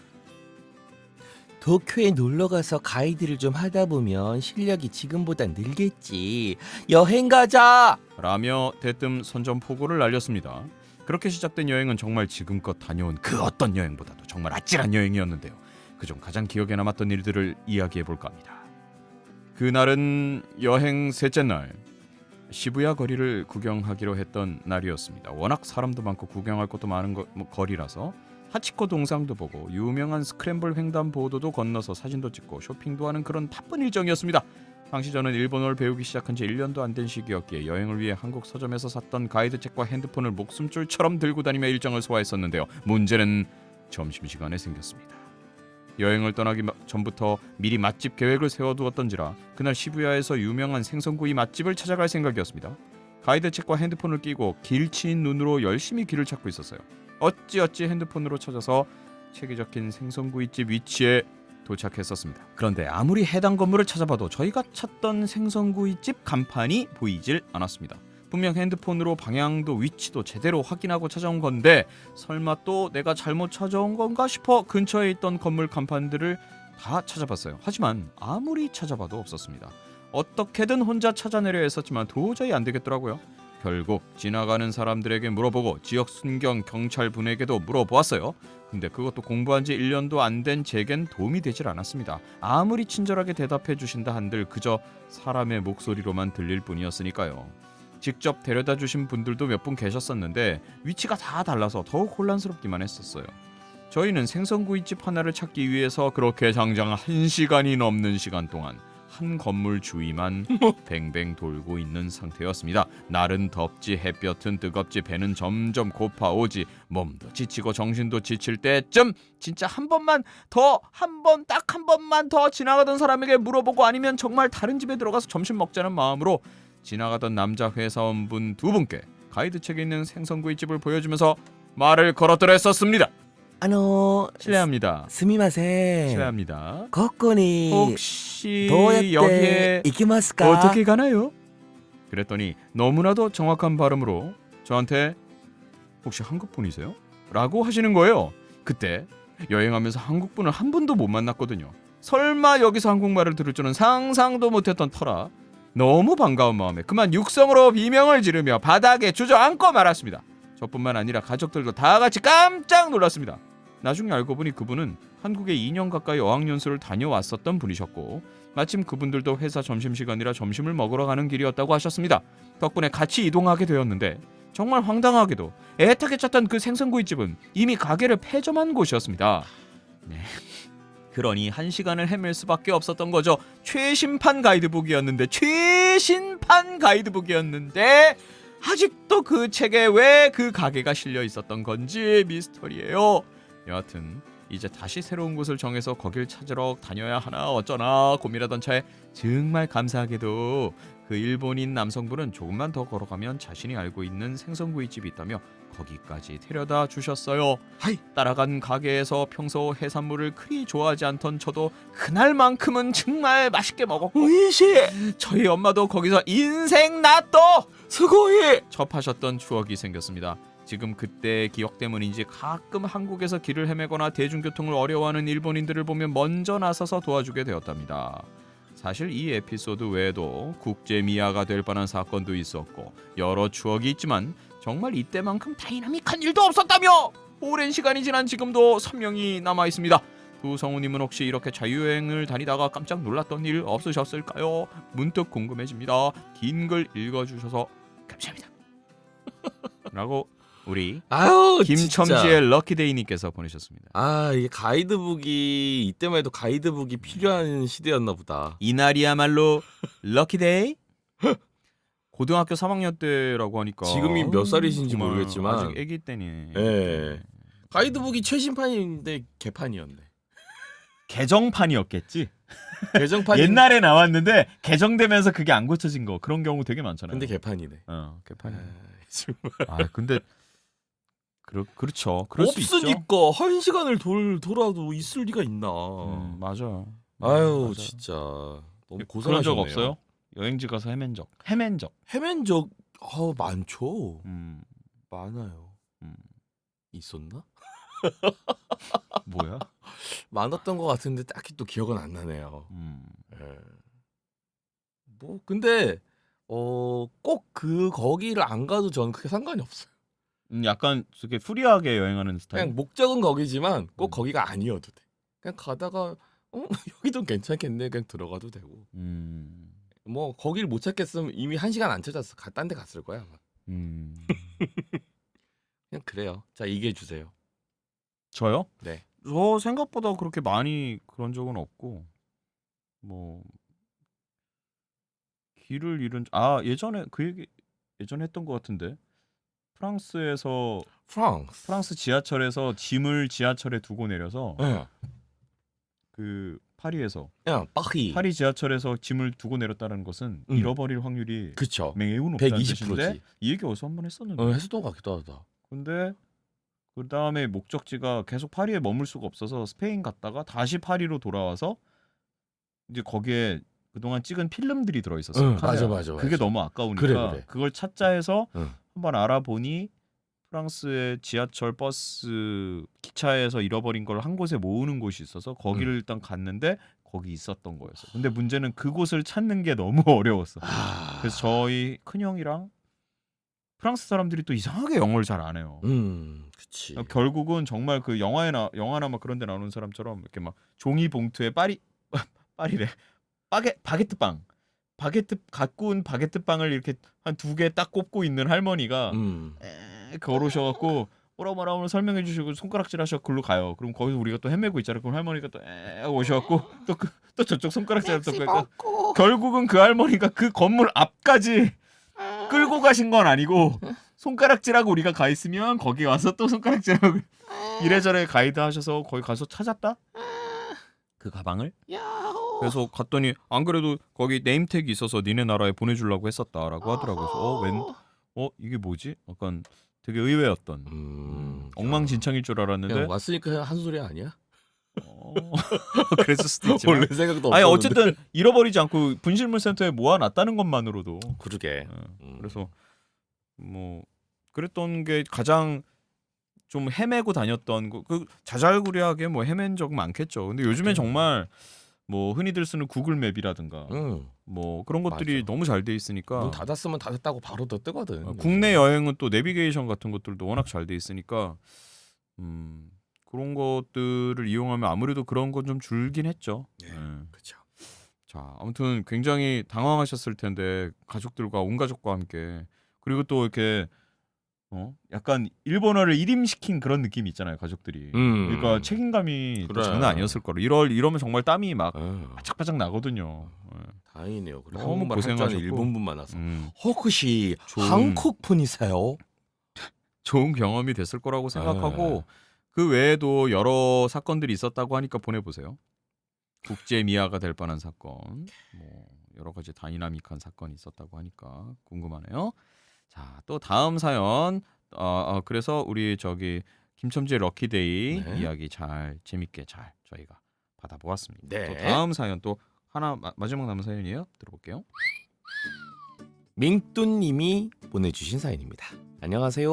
도쿄에 놀러 가서 가이드를 좀 하다 보면 실력이 지금보다 늘겠지. 여행 가자. 라며 대뜸 선전포고를 날렸습니다. 그렇게 시작된 여행은 정말 지금껏 다녀온 그 어떤 여행보다도 정말 아찔한 여행이었는데요. 그중 가장 기억에 남았던 일들을 이야기해볼까 합니다. 그날은 여행 셋째 날 시부야 거리를 구경하기로 했던 날이었습니다. 워낙 사람도 많고 구경할 것도 많은 거리라서 하치코 동상도 보고 유명한 스크램블 횡단보도도 건너서 사진도 찍고 쇼핑도 하는 그런 바쁜 일정이었습니다. 당시 저는 일본어를 배우기 시작한 지 1년도 안 된 시기였기에 여행을 위해 한국 서점에서 샀던 가이드책과 핸드폰을 목숨줄처럼 들고 다니며 일정을 소화했었는데요. 문제는 점심시간에 생겼습니다. 여행을 떠나기 전부터 미리 맛집 계획을 세워두었던지라 그날 시부야에서 유명한 생선구이 맛집을 찾아갈 생각이었습니다. 가이드책과 핸드폰을 끼고 길치인 눈으로 열심히 길을 찾고 있었어요. 어찌어찌 핸드폰으로 찾아서 책이 적힌 생선구이집 위치에 도착했었습니다. 그런데 아무리 해당 건물을 찾아봐도 저희가 찾던 생선구이집 간판이 보이질 않았습니다. 분명 핸드폰으로 방향도 위치도 제대로 확인하고 찾아온 건데 설마 또 내가 잘못 찾아온 건가 싶어 근처에 있던 건물 간판들을 다 찾아봤어요. 하지만 아무리 찾아봐도 없었습니다. 어떻게든 혼자 찾아내려 했었지만 도저히 안 되겠더라고요. 결국 지나가는 사람들에게 물어보고 지역 순경 경찰분에게도 물어보았어요. 근데 그것도 공부한 지 1년도 안 된 제겐 도움이 되질 않았습니다. 아무리 친절하게 대답해 주신다 한들 그저 사람의 목소리로만 들릴 뿐이었으니까요. 직접 데려다 주신 분들도 몇 분 계셨었는데 위치가 다 달라서 더욱 혼란스럽기만 했었어요. 저희는 생선구이집 하나를 찾기 위해서 그렇게 장장 1시간이 넘는 시간 동안 한 건물 주위만 뱅뱅 돌고 있는 상태였습니다. 날은 덥지 햇볕은 뜨겁지 배는 점점 고파오지 몸도 지치고 정신도 지칠 때쯤 진짜 딱 한 번만 더 지나가던 사람에게 물어보고 아니면 정말 다른 집에 들어가서 점심 먹자는 마음으로 지나가던 남자 회사원분 두 분께 가이드책에 있는 생선구이집을 보여주면서 말을 걸어들어 했었습니다. 실례합니다. 스미마셍. 실례합니다. 거꾸니 혹시 도야떼 여기에 이키마스까? 어떻게 가나요? 그랬더니 너무나도 정확한 발음으로 저한테 혹시 한국분이세요? 라고 하시는 거예요. 그때 여행하면서 한국분을 한 번도 못 만났거든요. 설마 여기서 한국말을 들을 줄은 상상도 못했던 터라 너무 반가운 마음에 그만 육성으로 비명을 지르며 바닥에 주저앉고 말았습니다. 저뿐만 아니라 가족들도 다 같이 깜짝 놀랐습니다. 나중에 알고 보니 그분은 한국에 2년 가까이 어학연수를 다녀왔었던 분이셨고 마침 그분들도 회사 점심시간이라 점심을 먹으러 가는 길이었다고 하셨습니다. 덕분에 같이 이동하게 되었는데 정말 황당하게도 애타게 찾던 그 생선구이집은 이미 가게를 폐점한 곳이었습니다. 네. 그러니 1시간을 헤맬 수밖에 없었던 거죠. 최신판 가이드북이었는데 아직도 그 책에 왜 그 가게가 실려 있었던 건지 미스터리예요. 여하튼 이제 다시 새로운 곳을 정해서 거길 찾으러 다녀야 하나 어쩌나 고민하던 차에 정말 감사하게도 그 일본인 남성분은 조금만 더 걸어가면 자신이 알고 있는 생선구이집이 있다며 거기까지 데려다 주셨어요. 하이. 따라간 가게에서 평소 해산물을 그리 좋아하지 않던 저도 그날만큼은 정말 맛있게 먹었고 오이시 저희 엄마도 거기서 인생 나또 스고이. 접하셨던 추억이 생겼습니다. 지금 그때의 기억 때문인지 가끔 한국에서 길을 헤매거나 대중교통을 어려워하는 일본인들을 보면 먼저 나서서 도와주게 되었답니다. 사실 이 에피소드 외에도 국제 미아가 될 뻔한 사건도 있었고 여러 추억이 있지만 정말 이때만큼 다이나믹한 일도 없었다며 오랜 시간이 지난 지금도 선명히 남아 있습니다. 두 성우님은 혹시 이렇게 자유여행을 다니다가 깜짝 놀랐던 일 없으셨을까요? 문득 궁금해집니다. 긴 글 읽어주셔서 감사합니다. 라고 우리 아유 김첨지의 진짜. 럭키데이님께서 보내셨습니다. 아 이게 가이드북이 이때만 해도 가이드북이 필요한 시대였나 보다. 이날이야말로 럭키데이? 고등학교 3학년 때라고 하니까 지금이 몇 살이신지 정말 모르겠지만. 아직 애기 때니. 예. 가이드북이 최신판인데 개판이었네. 개정판이었겠지. 개정판 옛날에 나왔는데 개정되면서 그게 안 고쳐진 거 그런 경우 되게 많잖아요. 근데 개판이네. 개판이. 정말. 아 근데 그렇죠. 그럴 수 있죠. 없으니까 1시간을 돌아도 있을 리가 있나. 맞아. 아유 맞아. 진짜 너무 그런 고생하셨네요. 적 없어요? 여행지 가서 헤맨 적. 헤맨 적 많죠. 많아요. 음. 있었나? 뭐야? 많았던 것 같은데 딱히 또 기억은 안 나네요. 음. 예. 뭐 근데 꼭 거기를 안 가도 저는 크게 상관이 없어요. 약간 되게 프리하게 여행하는 스타일. 그냥 목적은 거기지만 꼭 음. 거기가 아니어도 돼. 그냥 가다가 여기도 괜찮겠네 그냥 들어가도 되고. 뭐 거기를 못 찾겠으면 이미 1시간 안 찾았어. 딴 데 갔을 거야 아마. 그냥 그래요. 자 얘기해 주세요. 저요? 네. 저 생각보다 그렇게 많이 그런 적은 없고 뭐 길을 잃은 예전에 그 얘기 예전에 했던 것 같은데 프랑스에서 프랑스 지하철에서 짐을 지하철에 두고 내려서 예. 그 파리에서 그냥 파리 지하철에서 짐을 두고 내렸다는 것은 잃어버릴 확률이 그쵸. 매우 높다는 120%지. 뜻인데 이 얘기 어디서 한번 했었는데 했었던 것 같기도 하다. 근데 그 다음에 목적지가 계속 파리에 머물 수가 없어서 스페인 갔다가 다시 파리로 돌아와서 이제 거기에 그동안 찍은 필름들이 들어있었어요. 맞아. 그게 너무 아까우니까 그래. 그걸 찾자 해서 응. 한번 알아보니 프랑스의 지하철, 버스, 기차에서 잃어버린 걸 한 곳에 모으는 곳이 있어서 거기를 일단 갔는데 거기 있었던 거였어. 근데 문제는 그곳을 찾는 게 너무 어려웠어. 그래서 저희 큰형이랑 프랑스 사람들이 또 이상하게 영어를 잘 안 해요. 그치. 결국은 정말 그 영화나 막 그런 데 나오는 사람처럼 이렇게 막 종이 봉투에 파리래. 바게트빵. 갖고 온 바게트빵을 이렇게 한 2개 딱 꼽고 있는 할머니가 걸으셔갖고 뭐라 설명해 주시고 손가락질 하셔 글로 가요. 그럼 거기서 우리가 또 헤매고 있잖아. 그럼 할머니가 또 오셔갖고 또 저쪽 손가락질 또 그러니까 결국은 그 할머니가 그 건물 앞까지 끌고 가신 건 아니고 손가락질하고 우리가 가 있으면 거기 와서 또 손가락질하고 이래저래 가이드 하셔서 거기 가서 찾았다? 그 가방을? 그래서 갔더니 안 그래도 거기 네임택이 있어서 니네 나라에 보내주려고 했었다라고 하더라고요. 그래서 이게 뭐지? 약간 되게 의외였던 엉망진창일 줄 알았는데 그냥 왔으니까 한 소리 아니야? 그랬을 수도 있지만 원래 생각도 없었는데. 아니 어쨌든 잃어버리지 않고 분실물센터에 모아놨다는 것만으로도 그러게. 그래서 뭐 그랬던 게 가장 좀 헤매고 다녔던 그 자잘구레하게 뭐 헤맨 적 많겠죠. 근데 요즘엔 정말 뭐 흔히들 쓰는 구글 맵이라든가 뭐 그런 것들이 맞아. 너무 잘 돼 있으니까 문 닫았으면 닫았다고 바로 더 뜨거든. 국내 여행은 또 내비게이션 같은 것들도 워낙 잘 돼 있으니까 그런 것들을 이용하면 아무래도 그런 건 좀 줄긴 했죠. 그렇죠. 자, 아무튼 굉장히 당황하셨을 텐데 가족들과 온 가족과 함께 그리고 또 이렇게 약간 일본어를 일임시킨 그런 느낌이 있잖아요, 가족들이. 그러니까 책임감이 또 그래. 장난 아니었을 거라. 이러면 정말 땀이 막 어, 바짝바짝 나거든요. 다행이네요. 그래. 너무 한국말 할줄 아는 고생하셨고. 일본분 많아서. 음. 혹시 좋은- 한국 분이세요? 좋은 경험이 됐을 거라고 생각하고 그 외에도 여러 사건들이 있었다고 하니까 보내보세요. 국제 미아가 될 뻔한 사건, 뭐 여러 가지 다이나믹한 사건이 있었다고 하니까 궁금하네요. 자, 또 다음 사연. 그래서 우리 저기 김첨지의 럭키데이 네. 이야기 잘 재밌게 잘 저희가 받아보았습니다. 네. 또 다음 사연 또 하나 마지막 남은 사연이에요. 들어볼게요. 민뚜님이 보내주신 사연입니다. 안녕하세요.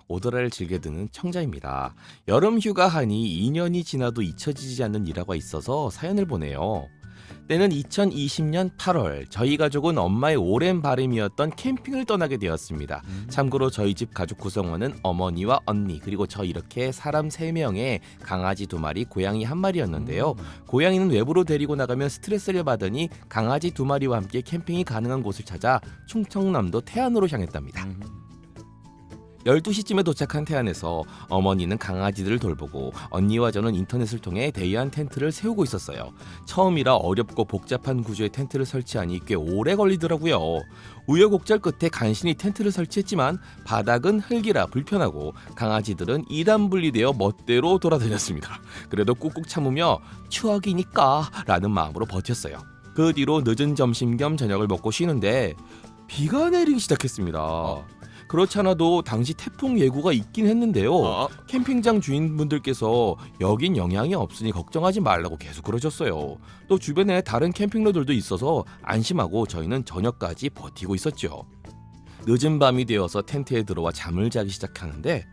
오더라를 즐겨 듣는 청자입니다. 여름 휴가하니 2년이 지나도 잊혀지지 않는 일화가 있어서 사연을 보내요. 때는 2020년 8월 저희 가족은 엄마의 오랜 바람이었던 캠핑을 떠나게 되었습니다. 참고로 저희 집 가족 구성원은 어머니와 언니 그리고 저 이렇게 사람 3명에 강아지 2마리 고양이 1마리였는데요. 고양이는 외부로 데리고 나가면 스트레스를 받으니 강아지 2마리와 함께 캠핑이 가능한 곳을 찾아 충청남도 태안으로 향했답니다. 12시쯤에 도착한 태안에서 어머니는 강아지들을 돌보고 언니와 저는 인터넷을 통해 대여한 텐트를 세우고 있었어요. 처음이라 어렵고 복잡한 구조의 텐트를 설치하니 꽤 오래 걸리더라고요. 우여곡절 끝에 간신히 텐트를 설치했지만 바닥은 흙이라 불편하고 강아지들은 2단 분리되어 멋대로 돌아다녔습니다. 그래도 꾹꾹 참으며 추억이니까 라는 마음으로 버텼어요. 그 뒤로 늦은 점심 겸 저녁을 먹고 쉬는데 비가 내리기 시작했습니다. 그렇지 않아도 당시 태풍 예고가 있긴 했는데요. 캠핑장 주인분들께서 여긴 영향이 없으니 걱정하지 말라고 계속 그러셨어요. 또 주변에 다른 캠핑러들도 있어서 안심하고 저희는 저녁까지 버티고 있었죠. 늦은 밤이 되어서 텐트에 들어와 잠을 자기 시작하는데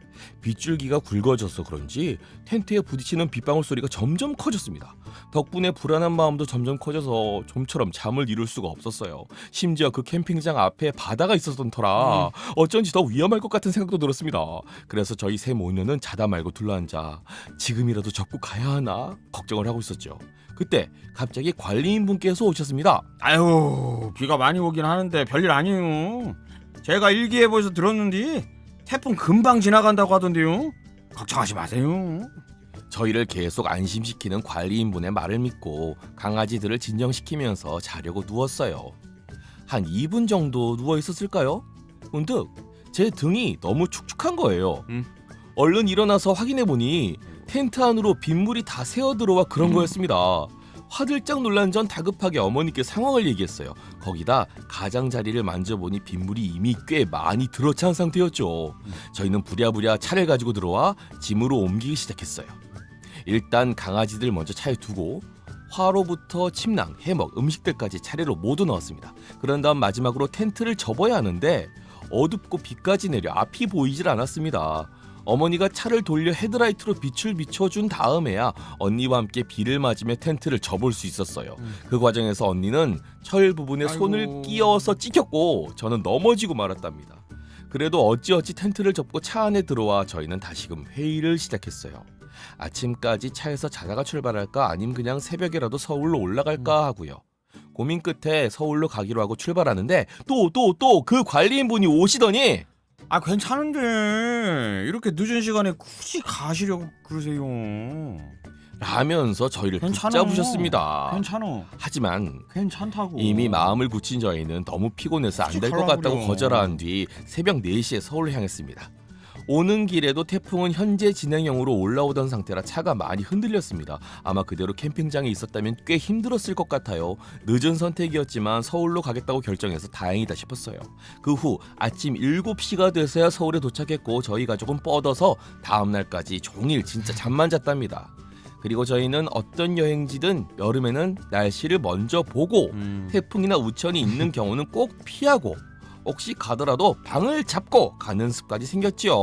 빗줄기가 굵어져서 그런지 텐트에 부딪히는 빗방울 소리가 점점 커졌습니다. 덕분에 불안한 마음도 점점 커져서 좀처럼 잠을 이룰 수가 없었어요. 심지어 그 캠핑장 앞에 바다가 있었던 터라 어쩐지 더 위험할 것 같은 생각도 들었습니다. 그래서 저희 세 모녀는 자다 말고 둘러앉아 지금이라도 적고 가야 하나 걱정을 하고 있었죠. 그때 갑자기 관리인분께서 오셨습니다. 아유, 비가 많이 오긴 하는데 별일 아니에요. 제가 일기예보에서 들었는데 태풍 금방 지나간다고 하던데요. 걱정하지 마세요. 저희를 계속 안심시키는 관리인분의 말을 믿고 강아지들을 진정시키면서 자려고 누웠어요. 한 2분 정도 누워 있었을까요? 문득 제 등이 너무 축축한 거예요. 얼른 일어나서 확인해 보니 텐트 안으로 빗물이 다 새어 들어와 그런 거였습니다. 화들짝 놀란 전 다급하게 어머니께 상황을 얘기했어요. 거기다 가장자리를 만져보니 빗물이 이미 꽤 많이 들어찬 상태였죠. 저희는 부랴부랴 차를 가지고 들어와 짐으로 옮기기 시작했어요. 일단 강아지들 먼저 차에 두고 화로부터 침낭, 해먹, 음식들까지 차례로 모두 넣었습니다. 그런 다음 마지막으로 텐트를 접어야 하는데 어둡고 비까지 내려 앞이 보이질 않았습니다. 어머니가 차를 돌려 헤드라이트로 빛을 비춰준 다음에야 언니와 함께 비를 맞으며 텐트를 접을 수 있었어요. 그 과정에서 언니는 철 부분에 손을 아이고. 끼어서 찍혔고 저는 넘어지고 말았답니다. 그래도 어찌어찌 텐트를 접고 차 안에 들어와 저희는 다시금 회의를 시작했어요. 아침까지 차에서 자다가 출발할까 아님 그냥 새벽에라도 서울로 올라갈까 하고요. 고민 끝에 서울로 가기로 하고 출발하는데 또 그 관리인분이 오시더니 아, 괜찮은데 이렇게 늦은 시간에 굳이 가시려고 그러세요. 라면서 저희를 괜찮아. 붙잡으셨습니다. 괜찮아. 하지만 괜찮다고. 이미 마음을 굳힌 저희는 너무 피곤해서 안 될 것 솔직하라고 같다고 그래요. 거절한 뒤 새벽 4시에 서울로 향했습니다. 오는 길에도 태풍은 현재 진행형으로 올라오던 상태라 차가 많이 흔들렸습니다. 아마 그대로 캠핑장에 있었다면 꽤 힘들었을 것 같아요. 늦은 선택이었지만 서울로 가겠다고 결정해서 다행이다 싶었어요. 그 후 아침 7시가 돼서야 서울에 도착했고 저희 가족은 뻗어서 다음날까지 종일 진짜 잠만 잤답니다. 그리고 저희는 어떤 여행지든 여름에는 날씨를 먼저 보고 태풍이나 우천이 있는 경우는 꼭 피하고 혹시 가더라도 방을 잡고 가는 습관이 생겼지요.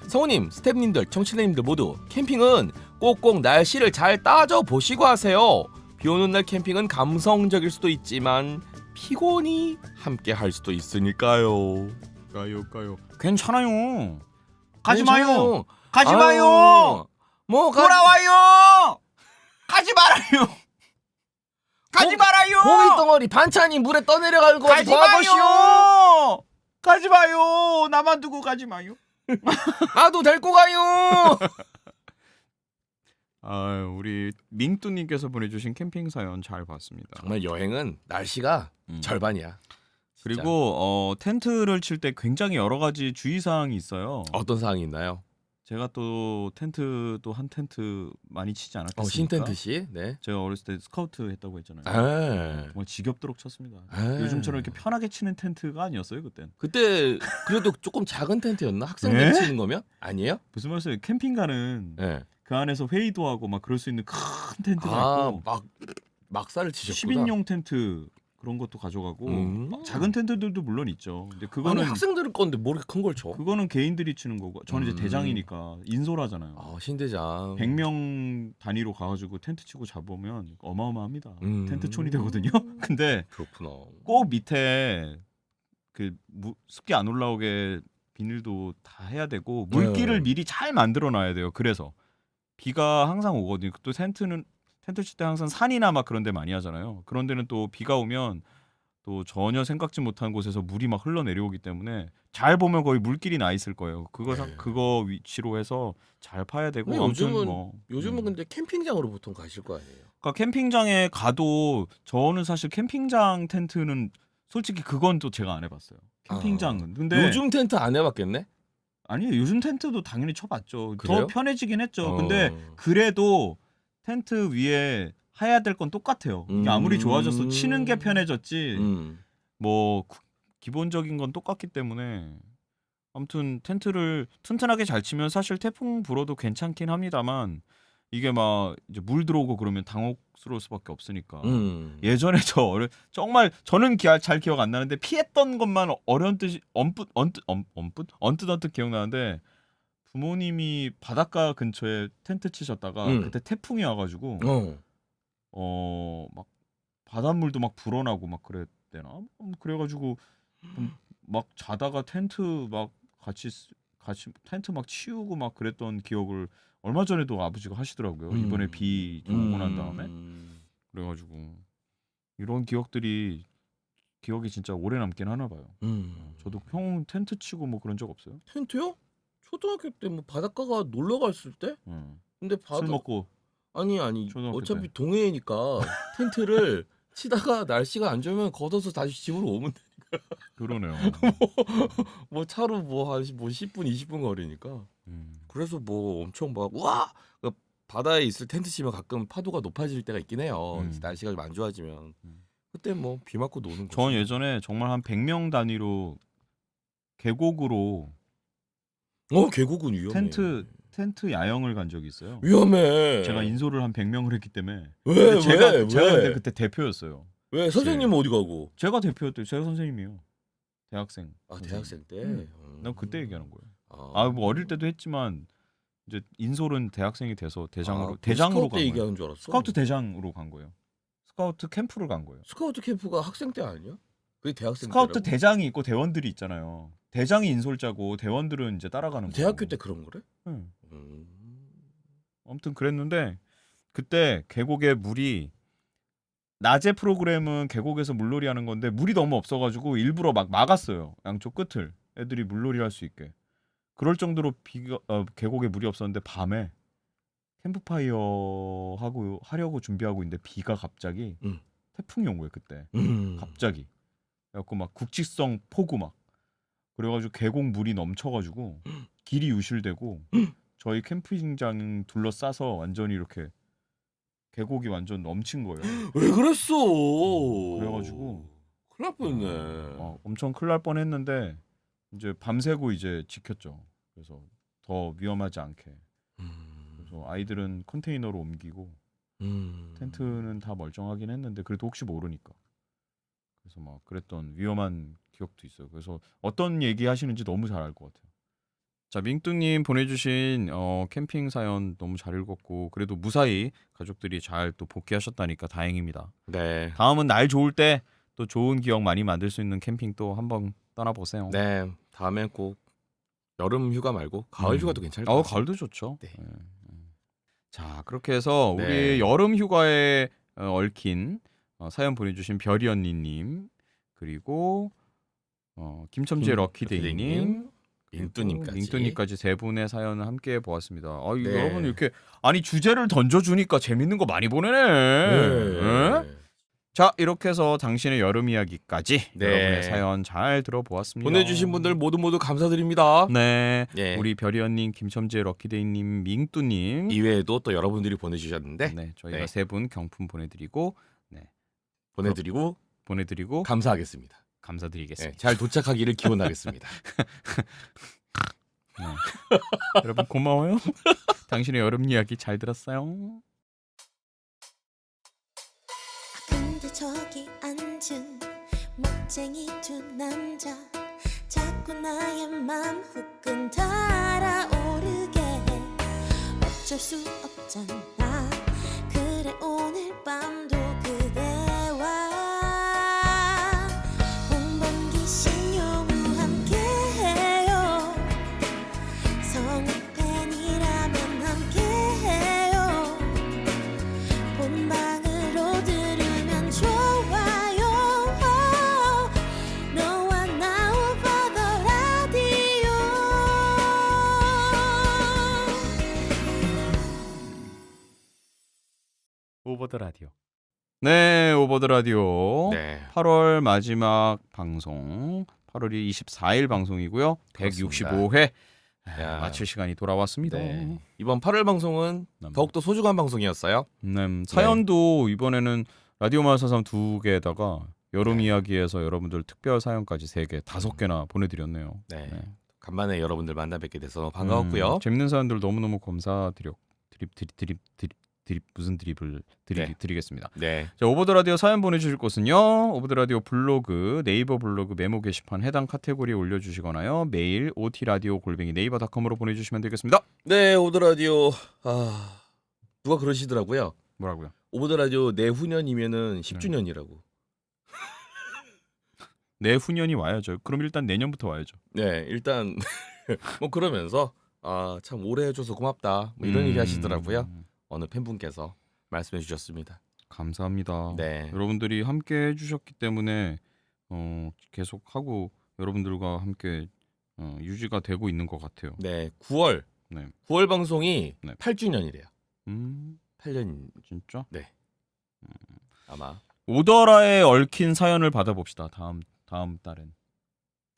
성우님, 스태프님들, 청취자님들 모두 캠핑은 꼭꼭 날씨를 잘 따져보시고 하세요. 비 오는 날 캠핑은 감성적일 수도 있지만 피곤이 함께 할 수도 있으니까요. 가요. 괜찮아요. 가지 마요. 괜찮아요. 가지 아유, 마요. 뭐 돌아와요. 가지 말아요. 가지 고- 말아요. 고기 덩어리 반찬이 물에 떠내려가는 거 가지 도와보시오. 마요. 가지 마요. 나만 두고 가지 마요. 나도 데리고 가요. 우리 밍뚜님께서 보내주신 캠핑 사연 잘 봤습니다. 정말 여행은 날씨가 절반이야. 진짜. 그리고 텐트를 칠 때 굉장히 여러 가지 주의사항이 있어요. 어떤 사항이 있나요? 제가 또 텐트도 한 텐트 많이 치지 않았겠습니까? 신텐트 씨. 네. 제가 어렸을 때 스카우트 했다고 했잖아요. 아. 정말 지겹도록 쳤습니다. 아. 요즘처럼 이렇게 편하게 치는 텐트가 아니었어요 그땐. 그때 그래도 조금 작은 텐트였나? 학생들 네? 치는 거면? 아니에요? 무슨 말씀이에요? 캠핑 가는 네. 그 안에서 회의도 하고 막 그럴 수 있는 큰 텐트가 있고 막살을 치셨구나. 10인용 텐트 그런 것도 가져가고 작은 텐트들도 물론 있죠. 근데 아니 그거는 학생들 건데 뭐 이렇게 큰 걸 쳐? 그거는 개인들이 치는 거고 저는 이제 대장이니까 인솔하잖아요. 아, 신대장. 100명 단위로 가가지고 텐트 치고 잡으면 어마어마합니다. 음. 텐트촌이 되거든요. 근데 그렇구나. 꼭 밑에 그 습기 안 올라오게 비닐도 다 해야 되고 물기를 네. 미리 잘 만들어 놔야 돼요. 그래서 비가 항상 오거든요. 또 텐트 칠 때 항상 산이나 막 그런 데 많이 하잖아요. 그런 데는 또 비가 오면 또 전혀 생각지 못한 곳에서 물이 막 흘러내려오기 때문에 잘 보면 거의 물길이 나 있을 거예요. 그거 위치로 해서 잘 파야 되고 근데 아무튼 요즘은 근데 캠핑장으로 보통 가실 거 아니에요? 그러니까 캠핑장에 가도 저는 사실 캠핑장 텐트는 솔직히 그건 또 제가 안 해봤어요. 캠핑장은 근데 요즘 텐트 안 해봤겠네? 아니요 요즘 텐트도 당연히 쳐봤죠. 그래요? 더 편해지긴 했죠. 어. 근데 그래도 텐트 위에 해야 될 건 똑같아요. 이게 아무리 좋아졌어 치는 게 편해졌지 뭐 기본적인 건 똑같기 때문에 아무튼 텐트를 튼튼하게 잘 치면 사실 태풍 불어도 괜찮긴 합니다만 이게 막 이제 물 들어오고 그러면 당혹스러울 수밖에 없으니까 예전에 정말 저는 잘 기억 안 나는데 피했던 것만 언뜻 기억나는데 부모님이 바닷가 근처에 텐트 치셨다가 그때 태풍이 와가지고 막 바닷물도 막 불어나고 막 그랬대나 그래가지고 막 자다가 텐트 막 같이 텐트 막 치우고 막 그랬던 기억을 얼마 전에도 아버지가 하시더라고요. 이번에 비 좀 오고 난 다음에 그래가지고 이런 기억이 진짜 오래 남긴 하나 봐요. 저도 형 텐트 치고 뭐 그런 적 없어요? 텐트요? 초등학교 때 뭐 바닷가가 놀러 갔을 때? 근데 술 먹고 아니 초등학교 어차피 때. 동해니까 텐트를 치다가 날씨가 안 좋으면 걷어서 다시 집으로 오면 돼. 그러네요. 뭐 차로 뭐 한 10분 20분 거리니까. 그래서 뭐 엄청 막 우와 그 바다에 있을 텐트 치면 가끔 파도가 높아질 때가 있긴 해요. 날씨가 좀 안 좋아지면 그때 뭐 비 맞고 노는 거죠. 전 예전에 정말 한 100명 단위로 계곡으로 계곡은 위험해. 텐트 야영을 간 적이 있어요. 위험해. 제가 인솔을 한 100명을 했기 때문에 왜? 제가 왜? 근데 그때 대표였어요. 왜? 선생님은 어디 가고? 제가 대표였대요. 제가 선생님이요. 대학생. 아 대학생 때? 난 그때 얘기하는 거예요. 뭐 어릴 때도 했지만 이제 인솔은 대학생이 돼서 대장으로 스카우트 간 얘기하는 거예요. 줄 알았어. 스카우트 대장으로 간 거예요. 스카우트 캠프를 간 거예요. 스카우트 캠프가 학생 때 아니야? 그게 대학생 스카우트 때라고? 대장이 있고 대원들이 있잖아요. 대장이 인솔자고 대원들은 이제 따라가는 거예요. 대학교 때 그런 거래? 응. 음. 아무튼 그랬는데 그때 계곡에 물이 낮에 프로그램은 계곡에서 물놀이 하는 건데 물이 너무 없어가지고 일부러 막 막았어요. 양쪽 끝을 애들이 물놀이 할 수 있게. 그럴 정도로 계곡에 물이 없었는데 밤에 캠프파이어 하려고 준비하고 있는데 비가 갑자기 태풍이 온 거예요 그때. 갑자기. 그래갖고 막 국지성 폭우 막 그래가지고 계곡 물이 넘쳐가지고 길이 유실되고 저희 캠핑장 둘러싸서 완전히 이렇게 계곡이 완전 넘친 거예요. 왜 그랬어? 그래가지고 큰일 날 뻔했네. 엄청 큰일 날 뻔했는데 이제 밤새고 이제 지켰죠. 그래서 더 위험하지 않게. 그래서 아이들은 컨테이너로 옮기고 텐트는 다 멀쩡하긴 했는데 그래도 혹시 모르니까. 그래서 막 그랬던 위험한 기억도 있어요. 그래서 어떤 얘기 하시는지 너무 잘 알 것 같아요. 자, 밍뚱님 보내주신 캠핑 사연 너무 잘 읽었고 그래도 무사히 가족들이 잘 또 복귀하셨다니까 다행입니다. 네. 다음은 날 좋을 때 또 좋은 기억 많이 만들 수 있는 캠핑 또 한번 떠나보세요. 네. 다음엔 꼭 여름 휴가 말고 가을 휴가도 괜찮을 것 같아요. 가을도 좋죠. 네. 자, 그렇게 해서 네. 우리 여름 휴가에 얽힌 사연 보내주신 별이 언니님 그리고 김첨지의 럭키데이님, 링뚜님까지. 링뚜님까지 세 분의 사연을 함께 보았습니다. 네. 여러분 이렇게 주제를 던져주니까 재밌는 거 많이 보내네. 네. 자, 이렇게 해서 당신의 여름 이야기까지 네. 여러분의 사연 잘 들어보았습니다. 보내주신 분들 모두 감사드립니다. 네, 예. 우리 별이언님, 김첨지의 럭키데이님, 밍뚜님, 이외에도 또 여러분들이 보내주셨는데 네, 저희가 네. 세 분 경품 보내드리고 보내드리고 감사하겠습니다. 감사드리겠습니다. 네, 잘 도착하기를 기원하겠습니다. 네. 여러분 고마워요. 당신의 여름 이야기 잘 들었어요. 근데 저기 앉은 멋쟁이 두 남자 자꾸 나의 맘 후끈 달아오르게 해. 어쩔 수 없잖아. 그래 오늘 밤도 그대와 홍범기 신용우 함께해요. 성우 팬이라면 함께해요. 본방으로 들으면 좋아요. 너와 나 over the radio. 오버 더 라디오. 네, 오버 더 라디오. 네. 8월 마지막 방송, 8월이 24일 방송이고요. 그렇습니다. 165회 야. 마칠 시간이 돌아왔습니다. 네. 이번 8월 방송은 네. 더욱더 소중한 방송이었어요. 사연도 이번에는 라디오 마사삼 2개에다가 여름 네. 이야기에서 여러분들 특별 사연까지 3개, 5개나 보내드렸네요. 네. 네. 간만에 여러분들 만나 뵙게 돼서 너무 반가웠고요. 재밌는 사연들 너무너무 감사드려. 무슨 드립을 네. 드리겠습니다. 네. 자, 오버더라디오 사연 보내주실 곳은요. 오버더라디오 블로그, 네이버 블로그 메모 게시판 해당 카테고리에 올려주시거나요. 메일 otradio@naver.com으로 보내주시면 되겠습니다. 네, 오더라디오. 누가 그러시더라고요. 뭐라고요? 오더라디오 내후년이면은 10주년이라고. 내후년이 와야죠. 그럼 일단 내년부터 와야죠. 네, 일단 뭐 그러면서 참 오래 해줘서 고맙다. 뭐 이런 얘기 하시더라고요. 어느 팬분께서 말씀해 주셨습니다. 감사합니다. 네. 여러분들이 함께 해주셨기 때문에 계속 하고 여러분들과 함께 유지가 되고 있는 것 같아요. 네, 9월. 네. 9월 방송이 네. 8주년이래요. 8년 진짜? 아마. 오더라에 얽힌 사연을 받아봅시다. 다음 달엔.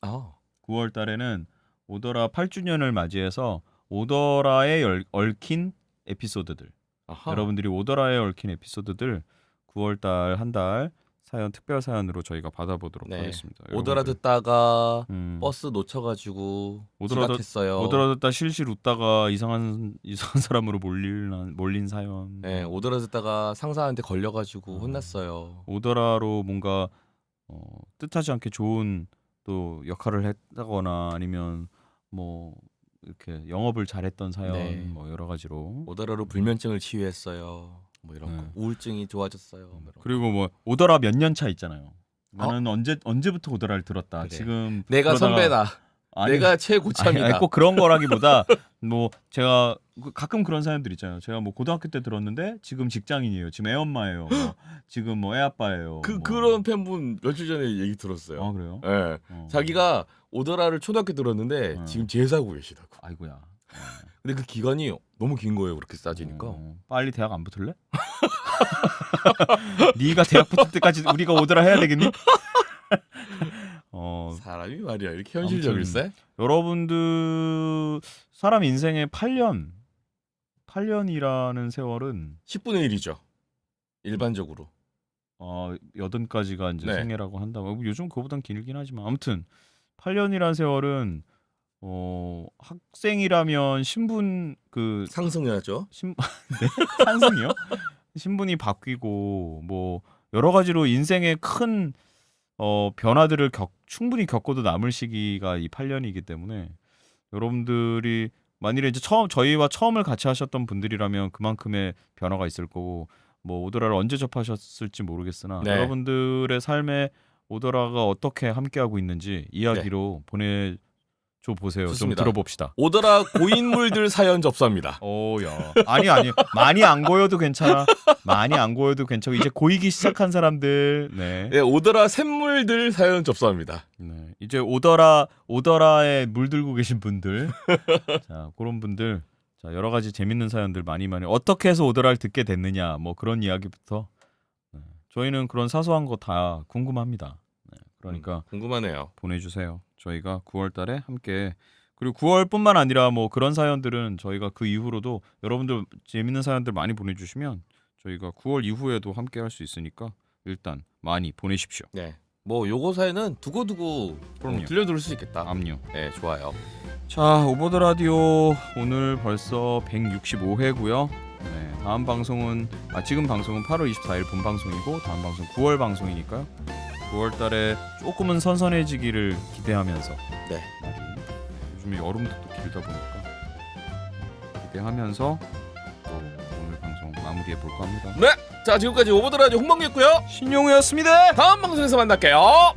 9월 달에는 오더라 8주년을 맞이해서 오더라에 얽힌 에피소드들. 아하. 여러분들이 오더라에 얽힌 에피소드들 9월 달 한 달 사연 특별 사연으로 저희가 받아보도록 네. 하겠습니다. 오더라 여러분들, 듣다가 버스 버스 놓쳐가지고 오더라 지각했어요. 오더라 듣다 실실 웃다가 이상한 사람으로 몰린 사연. 네, 오더라 듣다가 상사한테 걸려가지고 혼났어요. 오더라로 뭔가 뜻하지 않게 좋은 또 역할을 했다거나 아니면 뭐 이렇게 영업을 잘했던 사연 네. 뭐 여러 가지로. 오더라로 불면증을 치유했어요. 뭐 이런 네. 거. 우울증이 좋아졌어요. 뭐 이런 거. 그리고 뭐 오더라 몇 년 차 있잖아요. 나는 언제부터 오더라를 들었다. 그래. 지금 내가 그러다가- 선배다. 아니, 내가 최고참이다. 아니, 꼭 그런 거라기보다 뭐 제가 가끔 그런 사연들 있잖아요. 제가 뭐 고등학교 때 들었는데 지금 직장인이에요. 지금 애엄마예요. 뭐 지금 뭐 애아빠예요. 뭐. 그런 팬분 며칠 전에 얘기 들었어요. 아 그래요? 예. 자기가 오더라를 초등학교 들었는데 지금 제사하고 계시다고. 아이고야. 근데 그 기간이 너무 긴 거예요. 그렇게 따지니까. 빨리 대학 안 붙을래? 네가 대학 붙을 때까지 우리가 오더라 해야 되겠니? 사람이 말이야 이렇게 현실적일세? 여러분들 사람 인생의 8년이라는 세월은 10분의 1이죠. 일반적으로. 80까지가 이제 네. 생애라고 한다고. 요즘 그거보단 길긴 하지만 아무튼 8년이라는 세월은 학생이라면 신분 상승해야죠. 네? 상승이요? 신분이 바뀌고 뭐 여러 가지로 인생의 큰 변화들을 충분히 겪어도 남을 시기가 이 8년이기 때문에 여러분들이 만일에 이제 저희와 처음을 같이 하셨던 분들이라면 그만큼의 변화가 있을 거고 뭐 오더라를 언제 접하셨을지 모르겠으나 네. 여러분들의 삶에 오더라가 어떻게 함께하고 있는지 이야기로 보내줘 보세요. 좋습니다. 좀 들어봅시다. 오더라 고인물들 사연 접수합니다. 오야. 아니 많이 안 고여도 괜찮아. 많이 안 고여도 괜찮고 이제 고이기 시작한 사람들. 네. 네, 오더라 샘물들 사연 접수합니다. 네. 이제 오더라에 물들고 계신 분들, 자 그런 분들, 자 여러 가지 재밌는 사연들 많이 어떻게 해서 오더라를 듣게 됐느냐, 뭐 그런 이야기부터 저희는 그런 사소한 거 다 궁금합니다. 그러니까 궁금하네요. 보내주세요. 저희가 9월달에 함께 그리고 9월뿐만 아니라 뭐 그런 사연들은 저희가 그 이후로도 여러분들 재밌는 사연들 많이 보내주시면 저희가 9월 이후에도 함께 할 수 있으니까 일단 많이 보내십시오. 네. 뭐 요거 사연은 두고두고 그럼요. 들려드릴 수 있겠다. 암요. 네, 좋아요. 자 오버드 라디오 오늘 벌써 165회고요. 네, 다음 방송은 지금 방송은 8월 24일 본 방송이고 다음 방송 9월 방송이니까요. 9월달에 조금은 선선해지기를 기대하면서 네. 요즘에 여름도 또 길다 보니까 기대하면서 또 오늘 방송 마무리해 볼까 합니다. 네. 자, 지금까지 오버드 라디오 홍범규였고요. 신용우였습니다. 다음 방송에서 만날게요.